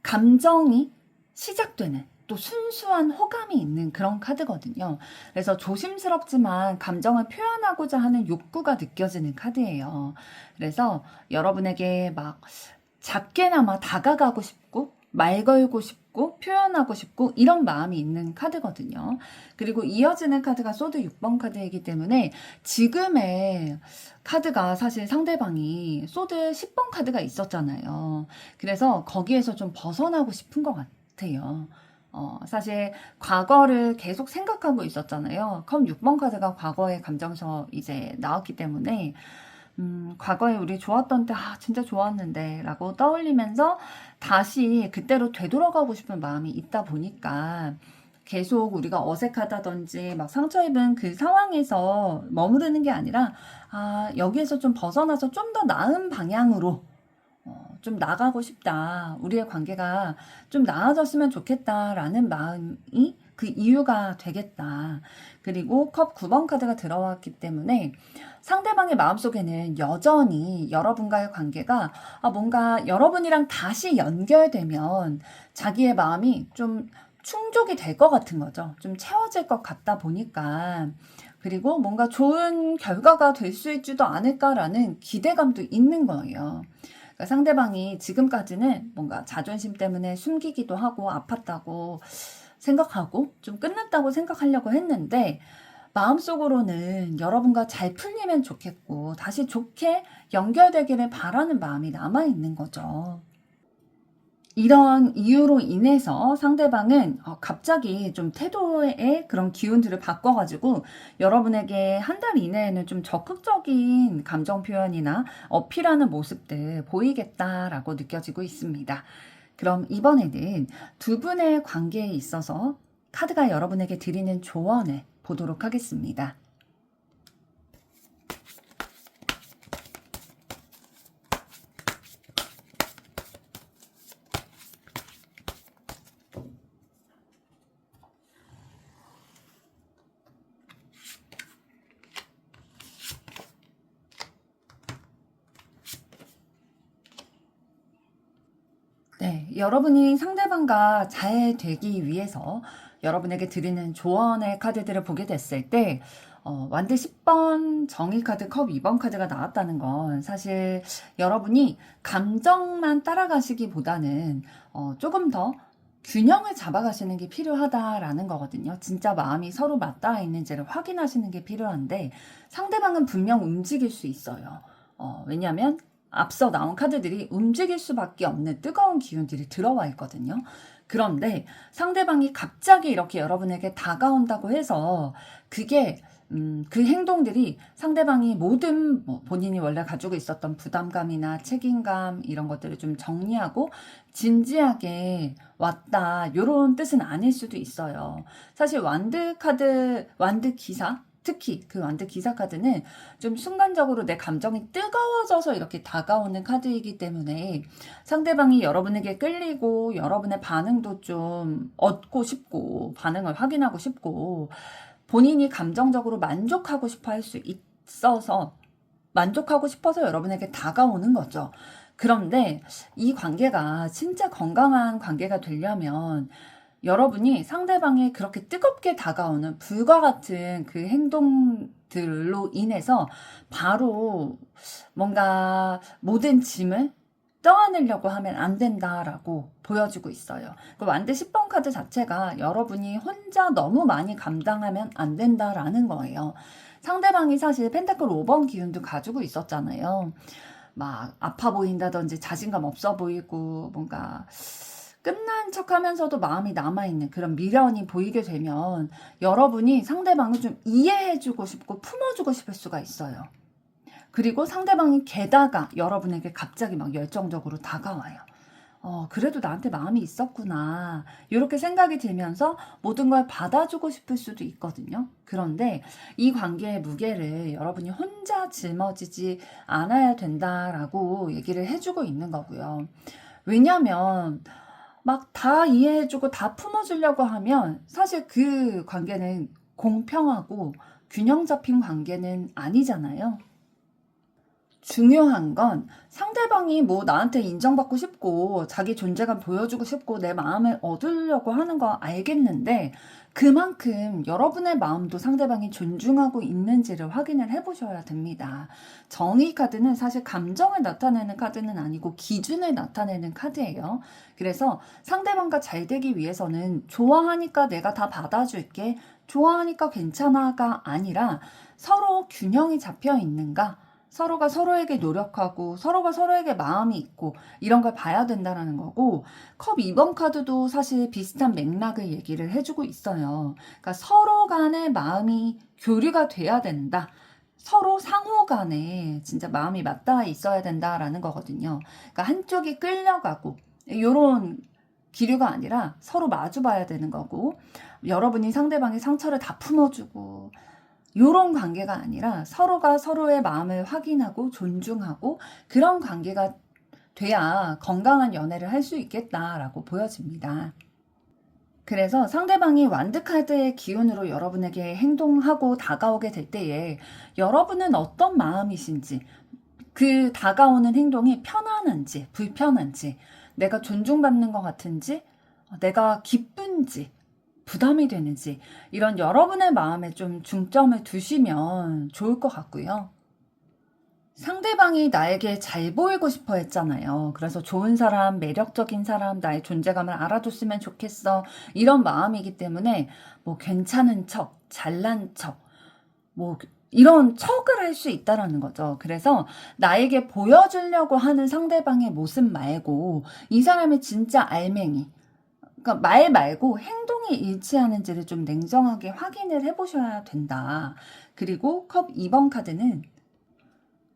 감정이 시작되는, 또 순수한 호감이 있는 그런 카드거든요. 그래서 조심스럽지만 감정을 표현하고자 하는 욕구가 느껴지는 카드예요. 그래서 여러분에게 막 작게나마 다가가고 싶고, 말 걸고 싶고, 표현하고 싶고, 이런 마음이 있는 카드거든요. 그리고 이어지는 카드가 소드 6번 카드이기 때문에, 지금의 카드가 사실 상대방이 소드 10번 카드가 있었잖아요. 그래서 거기에서 좀 벗어나고 싶은 것 같아요. 사실 과거를 계속 생각하고 있었잖아요. 컵 6번 카드가 과거의 감정에서 이제 나왔기 때문에, 과거에 우리 좋았던 때, 진짜 좋았는데, 라고 떠올리면서 다시 그때로 되돌아가고 싶은 마음이 있다 보니까, 계속 우리가 어색하다든지 막 상처 입은 그 상황에서 머무르는 게 아니라 여기에서 좀 벗어나서 좀 더 나은 방향으로 좀 나가고 싶다. 우리의 관계가 좀 나아졌으면 좋겠다라는 마음이 그 이유가 되겠다. 그리고 컵 9번 카드가 들어왔기 때문에 상대방의 마음속에는 여전히 여러분과의 관계가 뭔가 여러분이랑 다시 연결되면 자기의 마음이 좀 충족이 될 것 같은 거죠. 좀 채워질 것 같다 보니까. 그리고 뭔가 좋은 결과가 될 수 있지도 않을까라는 기대감도 있는 거예요. 그러니까 상대방이 지금까지는 뭔가 자존심 때문에 숨기기도 하고 아팠다고 생각하고 좀 끝났다고 생각하려고 했는데 마음속으로는 여러분과 잘 풀리면 좋겠고 다시 좋게 연결되기를 바라는 마음이 남아있는 거죠. 이런 이유로 인해서 상대방은 갑자기 좀 태도의 그런 기운들을 바꿔가지고 여러분에게 한 달 이내에는 좀 적극적인 감정 표현이나 어필하는 모습들 보이겠다라고 느껴지고 있습니다. 그럼 이번에는 두 분의 관계에 있어서 카드가 여러분에게 드리는 조언을 보도록 하겠습니다. 네, 여러분이 상대방과 잘 되기 위해서 여러분에게 드리는 조언의 카드들을 보게 됐을 때, 완드 10번, 정의 카드, 컵 2번 카드가 나왔다는 건 사실 여러분이 감정만 따라가시기보다는 조금 더 균형을 잡아가시는 게 필요하다라는 거거든요. 진짜 마음이 서로 맞닿아 있는지를 확인하시는 게 필요한데 상대방은 분명 움직일 수 있어요. 왜냐하면 앞서 나온 카드들이 움직일 수밖에 없는 뜨거운 기운들이 들어와 있거든요. 그런데 상대방이 갑자기 이렇게 여러분에게 다가온다고 해서 그게 그 행동들이 상대방이 모든 본인이 원래 가지고 있었던 부담감이나 책임감 이런 것들을 좀 정리하고 진지하게 왔다 이런 뜻은 아닐 수도 있어요. 사실 완드 카드, 완드 기사 특히 그 완드 기사 카드는 좀 순간적으로 내 감정이 뜨거워져서 이렇게 다가오는 카드이기 때문에 상대방이 여러분에게 끌리고 여러분의 반응도 좀 얻고 싶고 반응을 확인하고 싶고 본인이 감정적으로 만족하고 싶어 할 수 있어서 만족하고 싶어서 여러분에게 다가오는 거죠. 그런데 이 관계가 진짜 건강한 관계가 되려면 여러분이 상대방이 그렇게 뜨겁게 다가오는 불과 같은 그 행동들로 인해서 바로 뭔가 모든 짐을 떠안으려고 하면 안 된다라고 보여주고 있어요. 그 완드 10번 카드 자체가 여러분이 혼자 너무 많이 감당하면 안 된다라는 거예요. 상대방이 사실 펜타클 5번 기운도 가지고 있었잖아요. 막 아파 보인다든지 자신감 없어 보이고 뭔가 끝난 척 하면서도 마음이 남아있는 그런 미련이 보이게 되면 여러분이 상대방을 좀 이해해주고 싶고 품어주고 싶을 수가 있어요. 그리고 상대방이 게다가 여러분에게 갑자기 막 열정적으로 다가와요. 그래도 나한테 마음이 있었구나. 이렇게 생각이 들면서 모든 걸 받아주고 싶을 수도 있거든요. 그런데 이 관계의 무게를 여러분이 혼자 짊어지지 않아야 된다라고 얘기를 해주고 있는 거고요. 왜냐면 막 다 이해해주고 다 품어주려고 하면 사실 그 관계는 공평하고 균형 잡힌 관계는 아니잖아요. 중요한 건 상대방이 뭐 나한테 인정받고 싶고 자기 존재감 보여주고 싶고 내 마음을 얻으려고 하는 거 알겠는데 그만큼 여러분의 마음도 상대방이 존중하고 있는지를 확인을 해보셔야 됩니다. 정의 카드는 사실 감정을 나타내는 카드는 아니고 기준을 나타내는 카드예요. 그래서 상대방과 잘 되기 위해서는 좋아하니까 내가 다 받아줄게, 좋아하니까 괜찮아가 아니라 서로 균형이 잡혀 있는가, 서로가 서로에게 노력하고 서로가 서로에게 마음이 있고 이런 걸 봐야 된다는 거고 컵 2번 카드도 사실 비슷한 맥락을 얘기를 해주고 있어요. 그러니까 서로 간의 마음이 교류가 돼야 된다. 서로 상호 간에 진짜 마음이 맞닿아 있어야 된다라는 거거든요. 그러니까 한쪽이 끌려가고 요런 기류가 아니라 서로 마주 봐야 되는 거고, 여러분이 상대방의 상처를 다 품어주고 요런 관계가 아니라 서로가 서로의 마음을 확인하고 존중하고 그런 관계가 돼야 건강한 연애를 할 수 있겠다라고 보여집니다. 그래서 상대방이 완드카드의 기운으로 여러분에게 행동하고 다가오게 될 때에 여러분은 어떤 마음이신지, 그 다가오는 행동이 편안한지 불편한지, 내가 존중받는 것 같은지, 내가 기쁜지 부담이 되는지, 이런 여러분의 마음에 좀 중점을 두시면 좋을 것 같고요. 상대방이 나에게 잘 보이고 싶어 했잖아요. 그래서 좋은 사람, 매력적인 사람, 나의 존재감을 알아줬으면 좋겠어. 이런 마음이기 때문에 뭐 괜찮은 척, 잘난 척, 뭐 이런 척을 할 수 있다라는 거죠. 그래서 나에게 보여주려고 하는 상대방의 모습 말고 이 사람이 진짜 알맹이, 그러니까 말 말고 행동이 일치하는지를 좀 냉정하게 확인을 해보셔야 된다. 그리고 컵 2번 카드는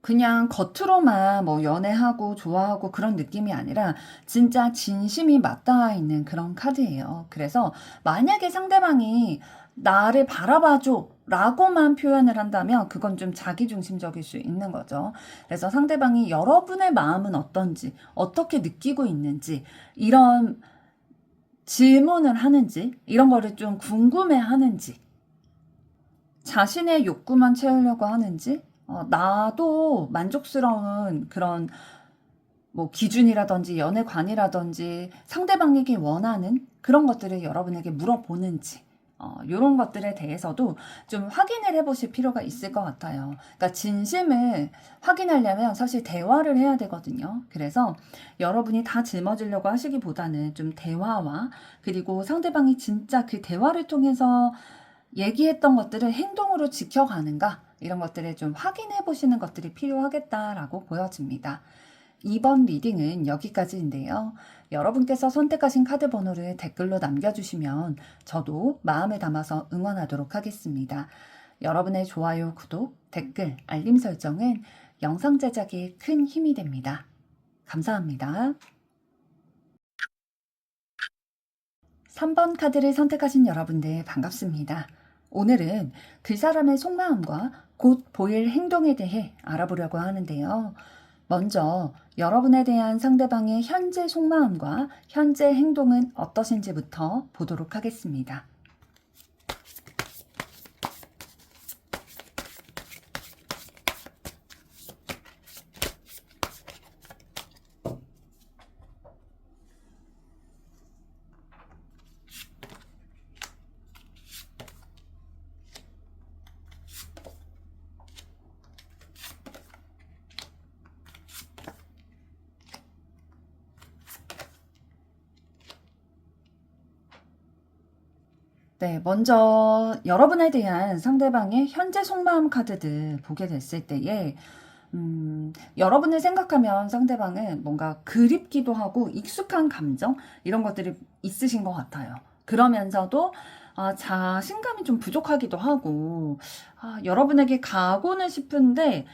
그냥 겉으로만 뭐 연애하고 좋아하고 그런 느낌이 아니라 진짜 진심이 맞닿아 있는 그런 카드예요. 그래서 만약에 상대방이 나를 바라봐줘 라고만 표현을 한다면 그건 좀 자기중심적일 수 있는 거죠. 그래서 상대방이 여러분의 마음은 어떤지, 어떻게 느끼고 있는지, 이런 질문을 하는지, 이런 거를 좀 궁금해 하는지, 자신의 욕구만 채우려고 하는지, 나도 만족스러운 그런 뭐 기준이라든지 연애관이라든지 상대방에게 원하는 그런 것들을 여러분에게 물어보는지, 이런 것들에 대해서도 좀 확인을 해보실 필요가 있을 것 같아요. 그러니까 진심을 확인하려면 사실 대화를 해야 되거든요. 그래서 여러분이 다 짊어지려고 하시기보다는 좀 대화와, 그리고 상대방이 진짜 그 대화를 통해서 얘기했던 것들을 행동으로 지켜가는가, 이런 것들을 좀 확인해 보시는 것들이 필요하겠다라고 보여집니다. 이번 리딩은 여기까지인데요. 여러분께서 선택하신 카드 번호를 댓글로 남겨주시면 저도 마음에 담아서 응원하도록 하겠습니다. 여러분의 좋아요, 구독, 댓글, 알림 설정은 영상 제작에 큰 힘이 됩니다. 감사합니다. 3번 카드를 선택하신 여러분들 반갑습니다. 오늘은 그 사람의 속마음과 곧 보일 행동에 대해 알아보려고 하는데요. 먼저 여러분에 대한 상대방의 현재 속마음과 현재 행동은 어떠신지부터 보도록 하겠습니다. 네, 먼저 여러분에 대한 상대방의 현재 속마음 카드들 보게 됐을 때에 여러분을 생각하면 상대방은 뭔가 그립기도 하고 익숙한 감정, 이런 것들이 있으신 것 같아요. 그러면서도 자신감이 좀 부족하기도 하고, 여러분에게 가고는 싶은데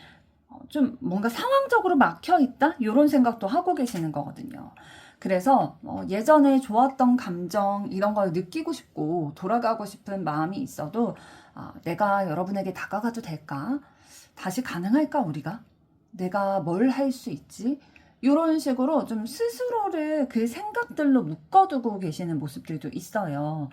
좀 뭔가 상황적으로 막혀 있다? 이런 생각도 하고 계시는 거거든요. 그래서 예전에 좋았던 감정, 이런 걸 느끼고 싶고 돌아가고 싶은 마음이 있어도 내가 여러분에게 다가가도 될까? 다시 가능할까 우리가? 내가 뭘 할 수 있지? 이런 식으로 좀 스스로를 그 생각들로 묶어두고 계시는 모습들도 있어요.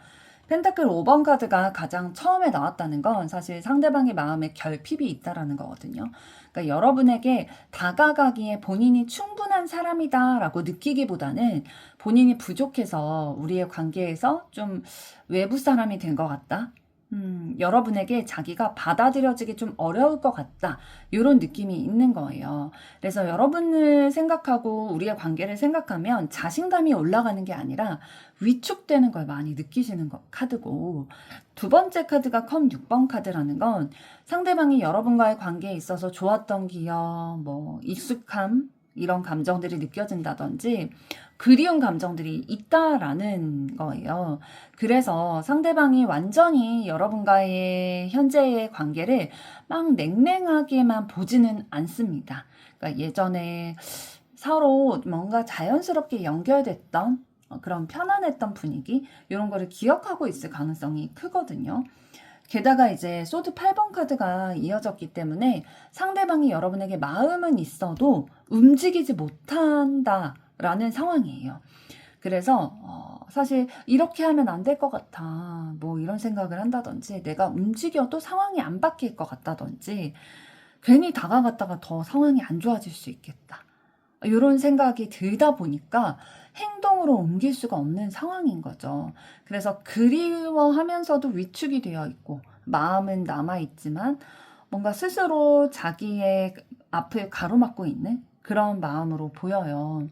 펜타클 5번 카드가 가장 처음에 나왔다는 건 사실 상대방의 마음에 결핍이 있다라는 거거든요. 그러니까 여러분에게 다가가기에 본인이 충분한 사람이다라고 느끼기보다는 본인이 부족해서 우리의 관계에서 좀 외부 사람이 된 것 같다. 여러분에게 자기가 받아들여지기 좀 어려울 것 같다. 이런 느낌이 있는 거예요. 그래서 여러분을 생각하고 우리의 관계를 생각하면 자신감이 올라가는 게 아니라 위축되는 걸 많이 느끼시는 카드고, 두 번째 카드가 컵 6번 카드라는 건 상대방이 여러분과의 관계에 있어서 좋았던 기억, 뭐 익숙함, 이런 감정들이 느껴진다든지 그리운 감정들이 있다라는 거예요. 그래서 상대방이 완전히 여러분과의 현재의 관계를 막 냉랭하게만 보지는 않습니다. 그러니까 예전에 서로 뭔가 자연스럽게 연결됐던 그런 편안했던 분위기 이런 거를 기억하고 있을 가능성이 크거든요. 게다가 이제 소드 8번 카드가 이어졌기 때문에 상대방이 여러분에게 마음은 있어도 움직이지 못한다라는 상황이에요. 그래서 사실 이렇게 하면 안 될 것 같아 뭐 이런 생각을 한다든지 내가 움직여도 상황이 안 바뀔 것 같다든지 괜히 다가갔다가 더 상황이 안 좋아질 수 있겠다 이런 생각이 들다 보니까 행동으로 옮길 수가 없는 상황인 거죠. 그래서 그리워하면서도 위축이 되어 있고 마음은 남아있지만 뭔가 스스로 자기의 앞을 가로막고 있는 그런 마음으로 보여요.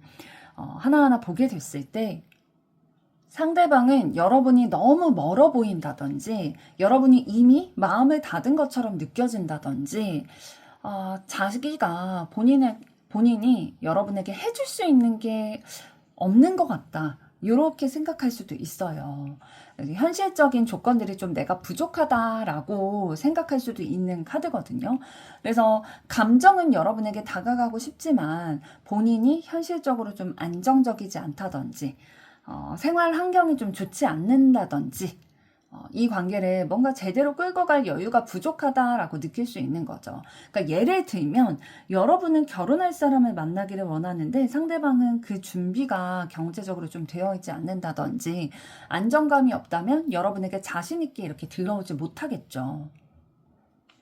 하나하나 보게 됐을 때 상대방은 여러분이 너무 멀어 보인다든지 여러분이 이미 마음을 닫은 것처럼 느껴진다든지 자기가 본인이 여러분에게 해줄 수 있는 게 없는 것 같다. 이렇게 생각할 수도 있어요. 현실적인 조건들이 좀 내가 부족하다라고 생각할 수도 있는 카드거든요. 그래서 감정은 여러분에게 다가가고 싶지만 본인이 현실적으로 좀 안정적이지 않다든지 생활 환경이 좀 좋지 않는다든지 이 관계를 뭔가 제대로 끌고 갈 여유가 부족하다라고 느낄 수 있는 거죠. 그러니까 예를 들면 여러분은 결혼할 사람을 만나기를 원하는데 상대방은 그 준비가 경제적으로 좀 되어 있지 않는다든지 안정감이 없다면 여러분에게 자신 있게 이렇게 들어오지 못하겠죠.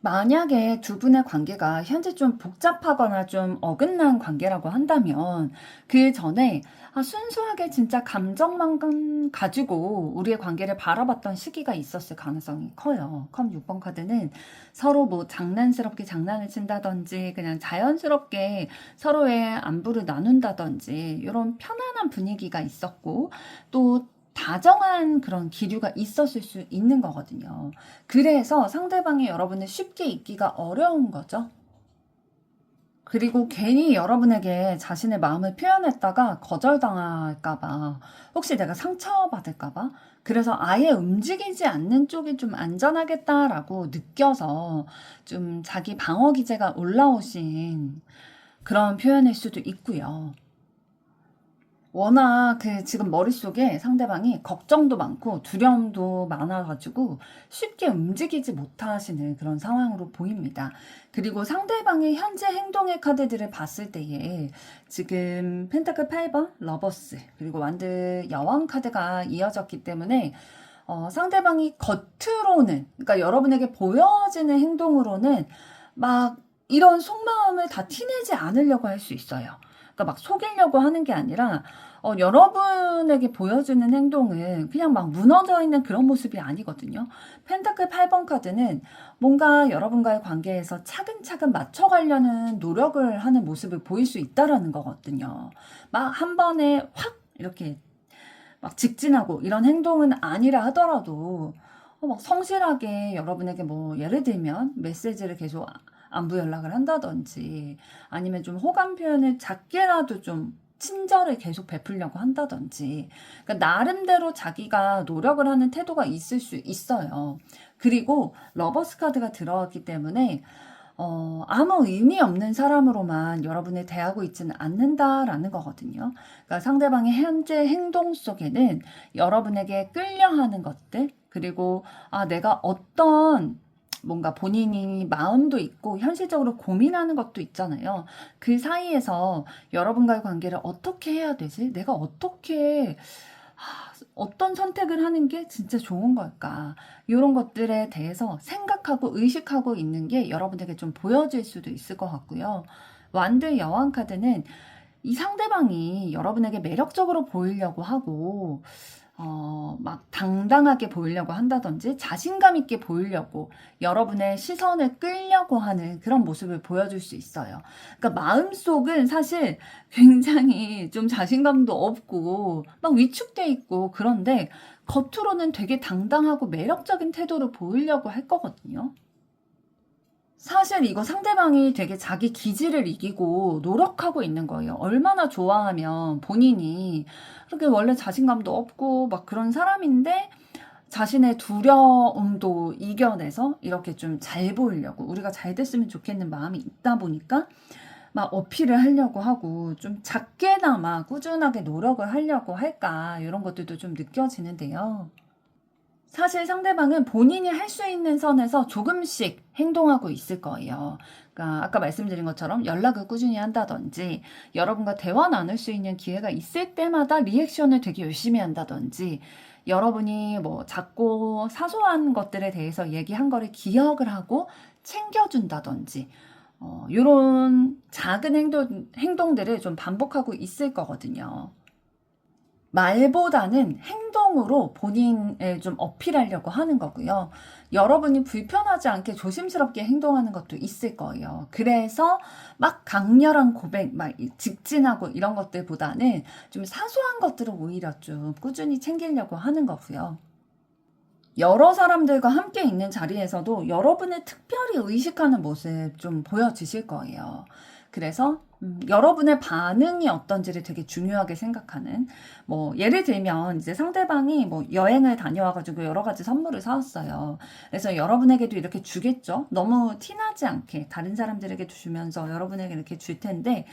만약에 두 분의 관계가 현재 좀 복잡하거나 좀 어긋난 관계라고 한다면 그 전에 순수하게 진짜 감정만 가지고 우리의 관계를 바라봤던 시기가 있었을 가능성이 커요. 컵 6번 카드는 서로 뭐 장난스럽게 장난을 친다든지 그냥 자연스럽게 서로의 안부를 나눈다든지 이런 편안한 분위기가 있었고 또 다정한 그런 기류가 있었을 수 있는 거거든요. 그래서 상대방이 여러분을 쉽게 잊기가 어려운 거죠. 그리고 괜히 여러분에게 자신의 마음을 표현했다가 거절당할까봐, 혹시 내가 상처받을까봐, 그래서 아예 움직이지 않는 쪽이 좀 안전하겠다라고 느껴서 좀 자기 방어 기제가 올라오신 그런 표현일 수도 있고요. 워낙 지금 머릿속에 상대방이 걱정도 많고 두려움도 많아가지고 쉽게 움직이지 못하시는 그런 상황으로 보입니다. 그리고 상대방의 현재 행동의 카드들을 봤을 때에 지금 펜타클 8번, 러버스, 그리고 완드 여왕 카드가 이어졌기 때문에 상대방이 겉으로는, 그러니까 여러분에게 보여지는 행동으로는 막 이런 속마음을 다 티내지 않으려고 할 수 있어요. 그러니까 막 속이려고 하는 게 아니라 여러분에게 보여주는 행동은 그냥 막 무너져 있는 그런 모습이 아니거든요. 펜타클 8번 카드는 뭔가 여러분과의 관계에서 차근차근 맞춰가려는 노력을 하는 모습을 보일 수 있다라는 거거든요. 막 한 번에 확 이렇게 막 직진하고 이런 행동은 아니라 하더라도 막 성실하게 여러분에게 뭐 예를 들면 메시지를 계속 안부 연락을 한다든지 아니면 좀 호감 표현을 작게라도 좀 친절을 계속 베풀려고 한다든지 그러니까 나름대로 자기가 노력을 하는 태도가 있을 수 있어요. 그리고 러버스 카드가 들어왔기 때문에 아무 의미 없는 사람으로만 여러분을 대하고 있지는 않는다라는 거거든요. 그러니까 상대방의 현재 행동 속에는 여러분에게 끌려하는 것들 그리고 내가 어떤 뭔가 본인이 마음도 있고 현실적으로 고민하는 것도 있잖아요. 그 사이에서 여러분과의 관계를 어떻게 해야 되지? 내가 어떤 선택을 하는 게 진짜 좋은 걸까? 이런 것들에 대해서 생각하고 의식하고 있는 게 여러분에게 좀 보여질 수도 있을 것 같고요. 완드 여왕 카드는 이 상대방이 여러분에게 매력적으로 보이려고 하고 막 당당하게 보이려고 한다든지 자신감 있게 보이려고 여러분의 시선을 끌려고 하는 그런 모습을 보여줄 수 있어요. 그러니까 마음속은 사실 굉장히 좀 자신감도 없고 막 위축돼 있고 그런데 겉으로는 되게 당당하고 매력적인 태도를 보이려고 할 거거든요. 사실 이거 상대방이 되게 자기 기질을 이기고 노력하고 있는 거예요. 얼마나 좋아하면 본인이 그렇게 원래 자신감도 없고 막 그런 사람인데 자신의 두려움도 이겨내서 이렇게 좀 잘 보이려고 우리가 잘 됐으면 좋겠는 마음이 있다 보니까 막 어필을 하려고 하고 좀 작게나마 꾸준하게 노력을 하려고 할까 이런 것들도 좀 느껴지는데요. 사실 상대방은 본인이 할 수 있는 선에서 조금씩 행동하고 있을 거예요. 그러니까 아까 말씀드린 것처럼 연락을 꾸준히 한다든지 여러분과 대화 나눌 수 있는 기회가 있을 때마다 리액션을 되게 열심히 한다든지 여러분이 뭐 작고 사소한 것들에 대해서 얘기한 거를 기억을 하고 챙겨준다든지 요런 작은 행동들을 좀 반복하고 있을 거거든요. 말보다는 행동으로 본인을 좀 어필하려고 하는 거고요. 여러분이 불편하지 않게 조심스럽게 행동하는 것도 있을 거예요. 그래서 막 강렬한 고백, 막 직진하고 이런 것들보다는 좀 사소한 것들을 오히려 좀 꾸준히 챙기려고 하는 거고요. 여러 사람들과 함께 있는 자리에서도 여러분을 특별히 의식하는 모습 좀 보여주실 거예요. 그래서 여러분의 반응이 어떤지를 되게 중요하게 생각하는, 뭐 예를 들면 이제 상대방이 뭐 여행을 다녀와가지고 여러 가지 선물을 사왔어요. 그래서 여러분에게도 이렇게 주겠죠. 너무 티나지 않게 다른 사람들에게 주면서 여러분에게 이렇게 줄 텐데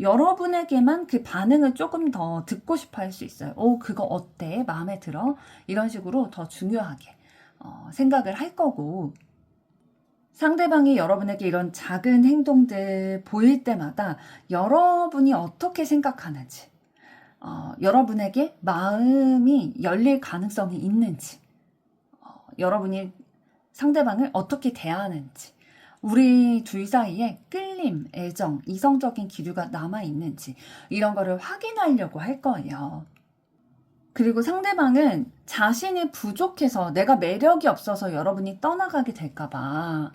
여러분에게만 그 반응을 조금 더 듣고 싶어 할 수 있어요. 그거 어때? 마음에 들어? 이런 식으로 더 중요하게 생각을 할 거고, 상대방이 여러분에게 이런 작은 행동들 보일 때마다 여러분이 어떻게 생각하는지, 여러분에게 마음이 열릴 가능성이 있는지, 여러분이 상대방을 어떻게 대하는지, 우리 둘 사이에 끌림, 애정, 이성적인 기류가 남아있는지 이런 거를 확인하려고 할 거예요. 그리고 상대방은 자신이 부족해서 내가 매력이 없어서 여러분이 떠나가게 될까봐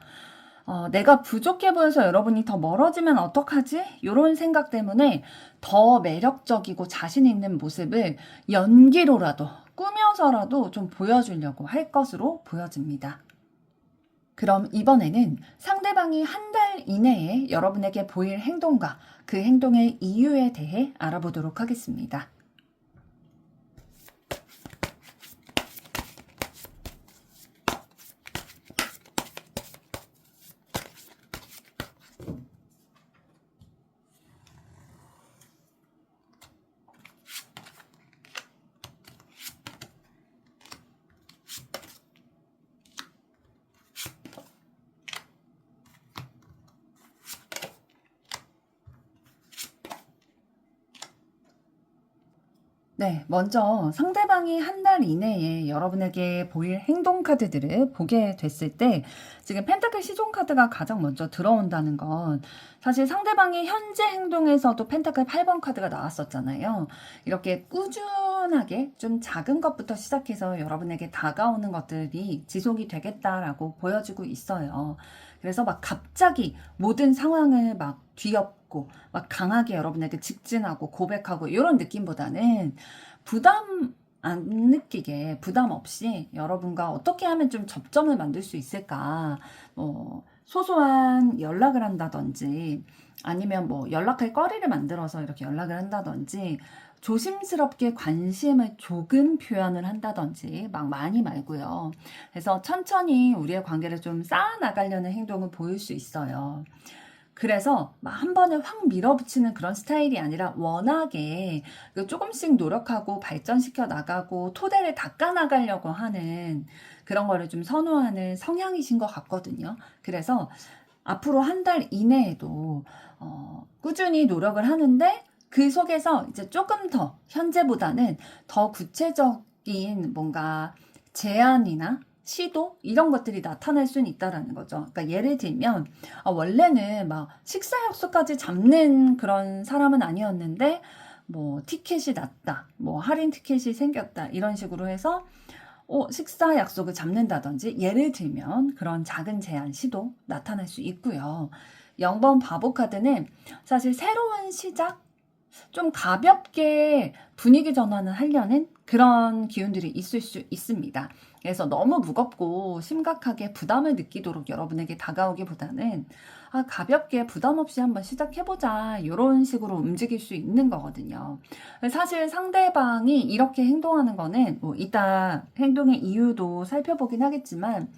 내가 부족해 보여서 여러분이 더 멀어지면 어떡하지? 이런 생각 때문에 더 매력적이고 자신 있는 모습을 연기로라도 꾸며서라도 좀 보여주려고 할 것으로 보여집니다. 그럼 이번에는 상대방이 한 달 이내에 여러분에게 보일 행동과 그 행동의 이유에 대해 알아보도록 하겠습니다. 네, 먼저 상대방이 한 달 이내에 여러분에게 보일 행동 카드들을 보게 됐을 때 지금 펜타클 시종 카드가 가장 먼저 들어온다는 건 사실 상대방이 현재 행동에서도 펜타클 8번 카드가 나왔었잖아요. 이렇게 꾸준하게 좀 작은 것부터 시작해서 여러분에게 다가오는 것들이 지속이 되겠다라고 보여지고 있어요. 그래서 막 갑자기 모든 상황을 막 뒤엎고 막 강하게 여러분에게 직진하고 고백하고 이런 느낌보다는 부담 안 느끼게 부담 없이 여러분과 어떻게 하면 좀 접점을 만들 수 있을까, 뭐 소소한 연락을 한다든지 아니면 뭐 연락할 거리를 만들어서 이렇게 연락을 한다든지 조심스럽게 관심을 조금 표현을 한다든지 막 많이 말고요. 그래서 천천히 우리의 관계를 좀 쌓아나가려는 행동을 보일 수 있어요. 그래서 막 한 번에 확 밀어붙이는 그런 스타일이 아니라 워낙에 조금씩 노력하고 발전시켜 나가고 토대를 닦아 나가려고 하는 그런 거를 좀 선호하는 성향이신 것 같거든요. 그래서 앞으로 한 달 이내에도 꾸준히 노력을 하는데 그 속에서 이제 조금 더 현재보다는 더 구체적인 뭔가 제안이나 시도 이런 것들이 나타날 수는 있다라는 거죠. 그러니까 예를 들면 원래는 막 식사 약속까지 잡는 그런 사람은 아니었는데 뭐 티켓이 났다, 뭐 할인 티켓이 생겼다 이런 식으로 해서 식사 약속을 잡는다든지 예를 들면 그런 작은 제안 시도 나타날 수 있고요. 0번 바보 카드는 사실 새로운 시작, 좀 가볍게 분위기 전환을 하려는 그런 기운들이 있을 수 있습니다. 그래서 너무 무겁고 심각하게 부담을 느끼도록 여러분에게 다가오기보다는 가볍게 부담 없이 한번 시작해보자 이런 식으로 움직일 수 있는 거거든요. 사실 상대방이 이렇게 행동하는 거는 뭐 이따 행동의 이유도 살펴보긴 하겠지만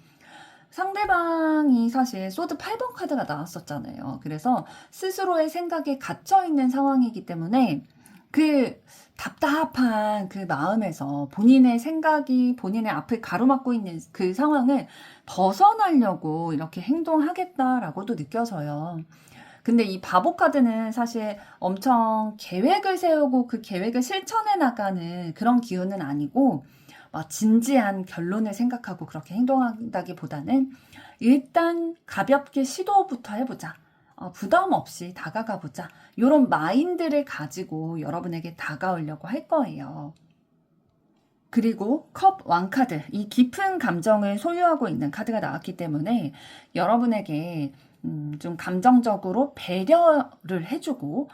상대방이 사실 소드 8번 카드가 나왔었잖아요. 그래서 스스로의 생각에 갇혀있는 상황이기 때문에 그 답답한 그 마음에서 본인의 생각이 본인의 앞을 가로막고 있는 그 상황을 벗어나려고 이렇게 행동하겠다라고도 느껴져요. 근데 이 바보 카드는 사실 엄청 계획을 세우고 그 계획을 실천해 나가는 그런 기운은 아니고 막 진지한 결론을 생각하고 그렇게 행동한다기보다는 일단 가볍게 시도부터 해보자. 부담 없이 다가가 보자. 이런 마인드를 가지고 여러분에게 다가오려고 할 거예요. 그리고 컵 왕카드, 이 깊은 감정을 소유하고 있는 카드가 나왔기 때문에 여러분에게 좀 감정적으로 배려를 해주고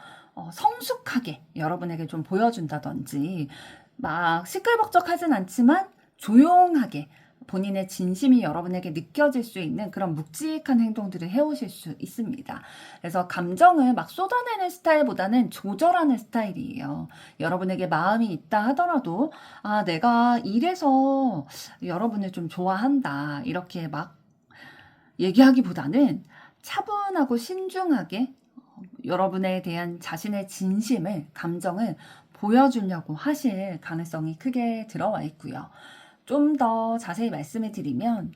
성숙하게 여러분에게 좀 보여준다든지 막 시끌벅적하진 않지만 조용하게 본인의 진심이 여러분에게 느껴질 수 있는 그런 묵직한 행동들을 해오실 수 있습니다. 그래서 감정을 막 쏟아내는 스타일보다는 조절하는 스타일이에요. 여러분에게 마음이 있다 하더라도 내가 이래서 여러분을 좀 좋아한다 이렇게 막 얘기하기보다는 차분하고 신중하게 여러분에 대한 자신의 진심을, 감정을 보여주려고 하실 가능성이 크게 들어와 있고요. 좀 더 자세히 말씀을 드리면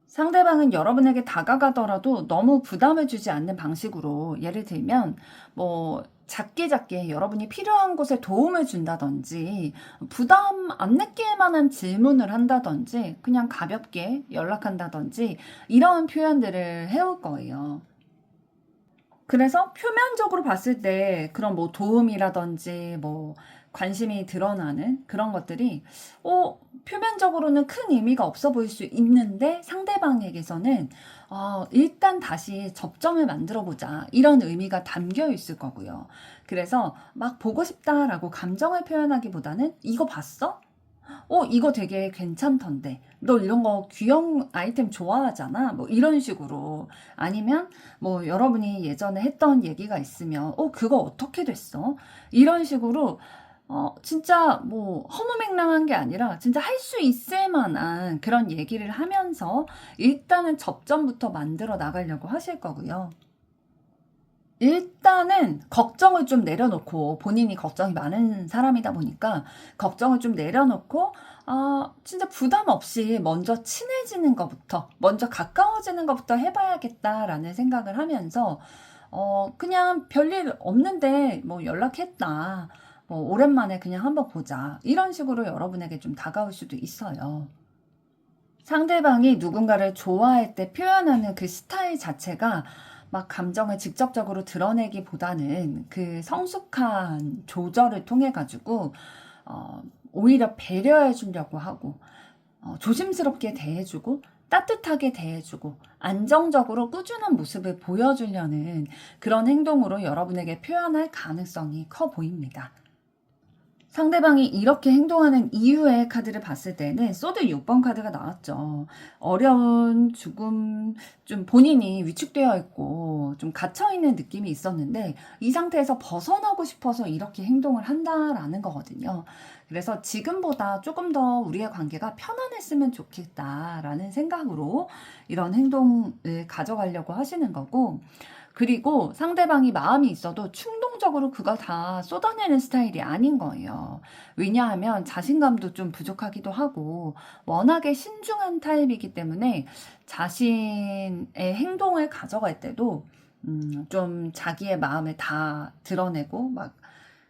상대방은 여러분에게 다가가더라도 너무 부담을 주지 않는 방식으로, 예를 들면 뭐 작게 여러분이 필요한 곳에 도움을 준다든지 부담 안 느낄 만한 질문을 한다든지 그냥 가볍게 연락한다든지 이런 표현들을 해올 거예요. 그래서 표면적으로 봤을 때 그런 뭐 도움이라든지 뭐 관심이 드러나는 그런 것들이 표면적으로는 큰 의미가 없어 보일 수 있는데 상대방에게서는 일단 다시 접점을 만들어 보자 이런 의미가 담겨 있을 거고요. 그래서 막 보고 싶다라고 감정을 표현하기보다는 이거 봤어? 이거 되게 괜찮던데. 너 이런 거 귀여운 아이템 좋아하잖아? 뭐 이런 식으로. 아니면 뭐 여러분이 예전에 했던 얘기가 있으면, 그거 어떻게 됐어? 이런 식으로, 진짜 뭐 허무맹랑한 게 아니라 진짜 할 수 있을 만한 그런 얘기를 하면서 일단은 접점부터 만들어 나가려고 하실 거고요. 일단은 걱정을 좀 내려놓고, 본인이 걱정이 많은 사람이다 보니까 걱정을 좀 내려놓고 진짜 부담 없이 먼저 친해지는 것부터, 먼저 가까워지는 것부터 해봐야겠다라는 생각을 하면서 그냥 별일 없는데 뭐 연락했다, 뭐 오랜만에 그냥 한번 보자 이런 식으로 여러분에게 좀 다가올 수도 있어요. 상대방이 누군가를 좋아할 때 표현하는 그 스타일 자체가 막 감정을 직접적으로 드러내기보다는 그 성숙한 조절을 통해 가지고 오히려 배려해 주려고 하고 조심스럽게 대해주고 따뜻하게 대해주고 안정적으로 꾸준한 모습을 보여주려는 그런 행동으로 여러분에게 표현할 가능성이 커 보입니다. 상대방이 이렇게 행동하는 이유의 카드를 봤을 때는 소드 6번 카드가 나왔죠. 어려운 죽음, 좀 본인이 위축되어 있고 좀 갇혀있는 느낌이 있었는데 이 상태에서 벗어나고 싶어서 이렇게 행동을 한다라는 거거든요. 그래서 지금보다 조금 더 우리의 관계가 편안했으면 좋겠다라는 생각으로 이런 행동을 가져가려고 하시는 거고, 그리고 상대방이 마음이 있어도 충동적으로 그걸 다 쏟아내는 스타일이 아닌 거예요. 왜냐하면 자신감도 좀 부족하기도 하고 워낙에 신중한 타입이기 때문에 자신의 행동을 가져갈 때도 좀 자기의 마음을 다 드러내고 막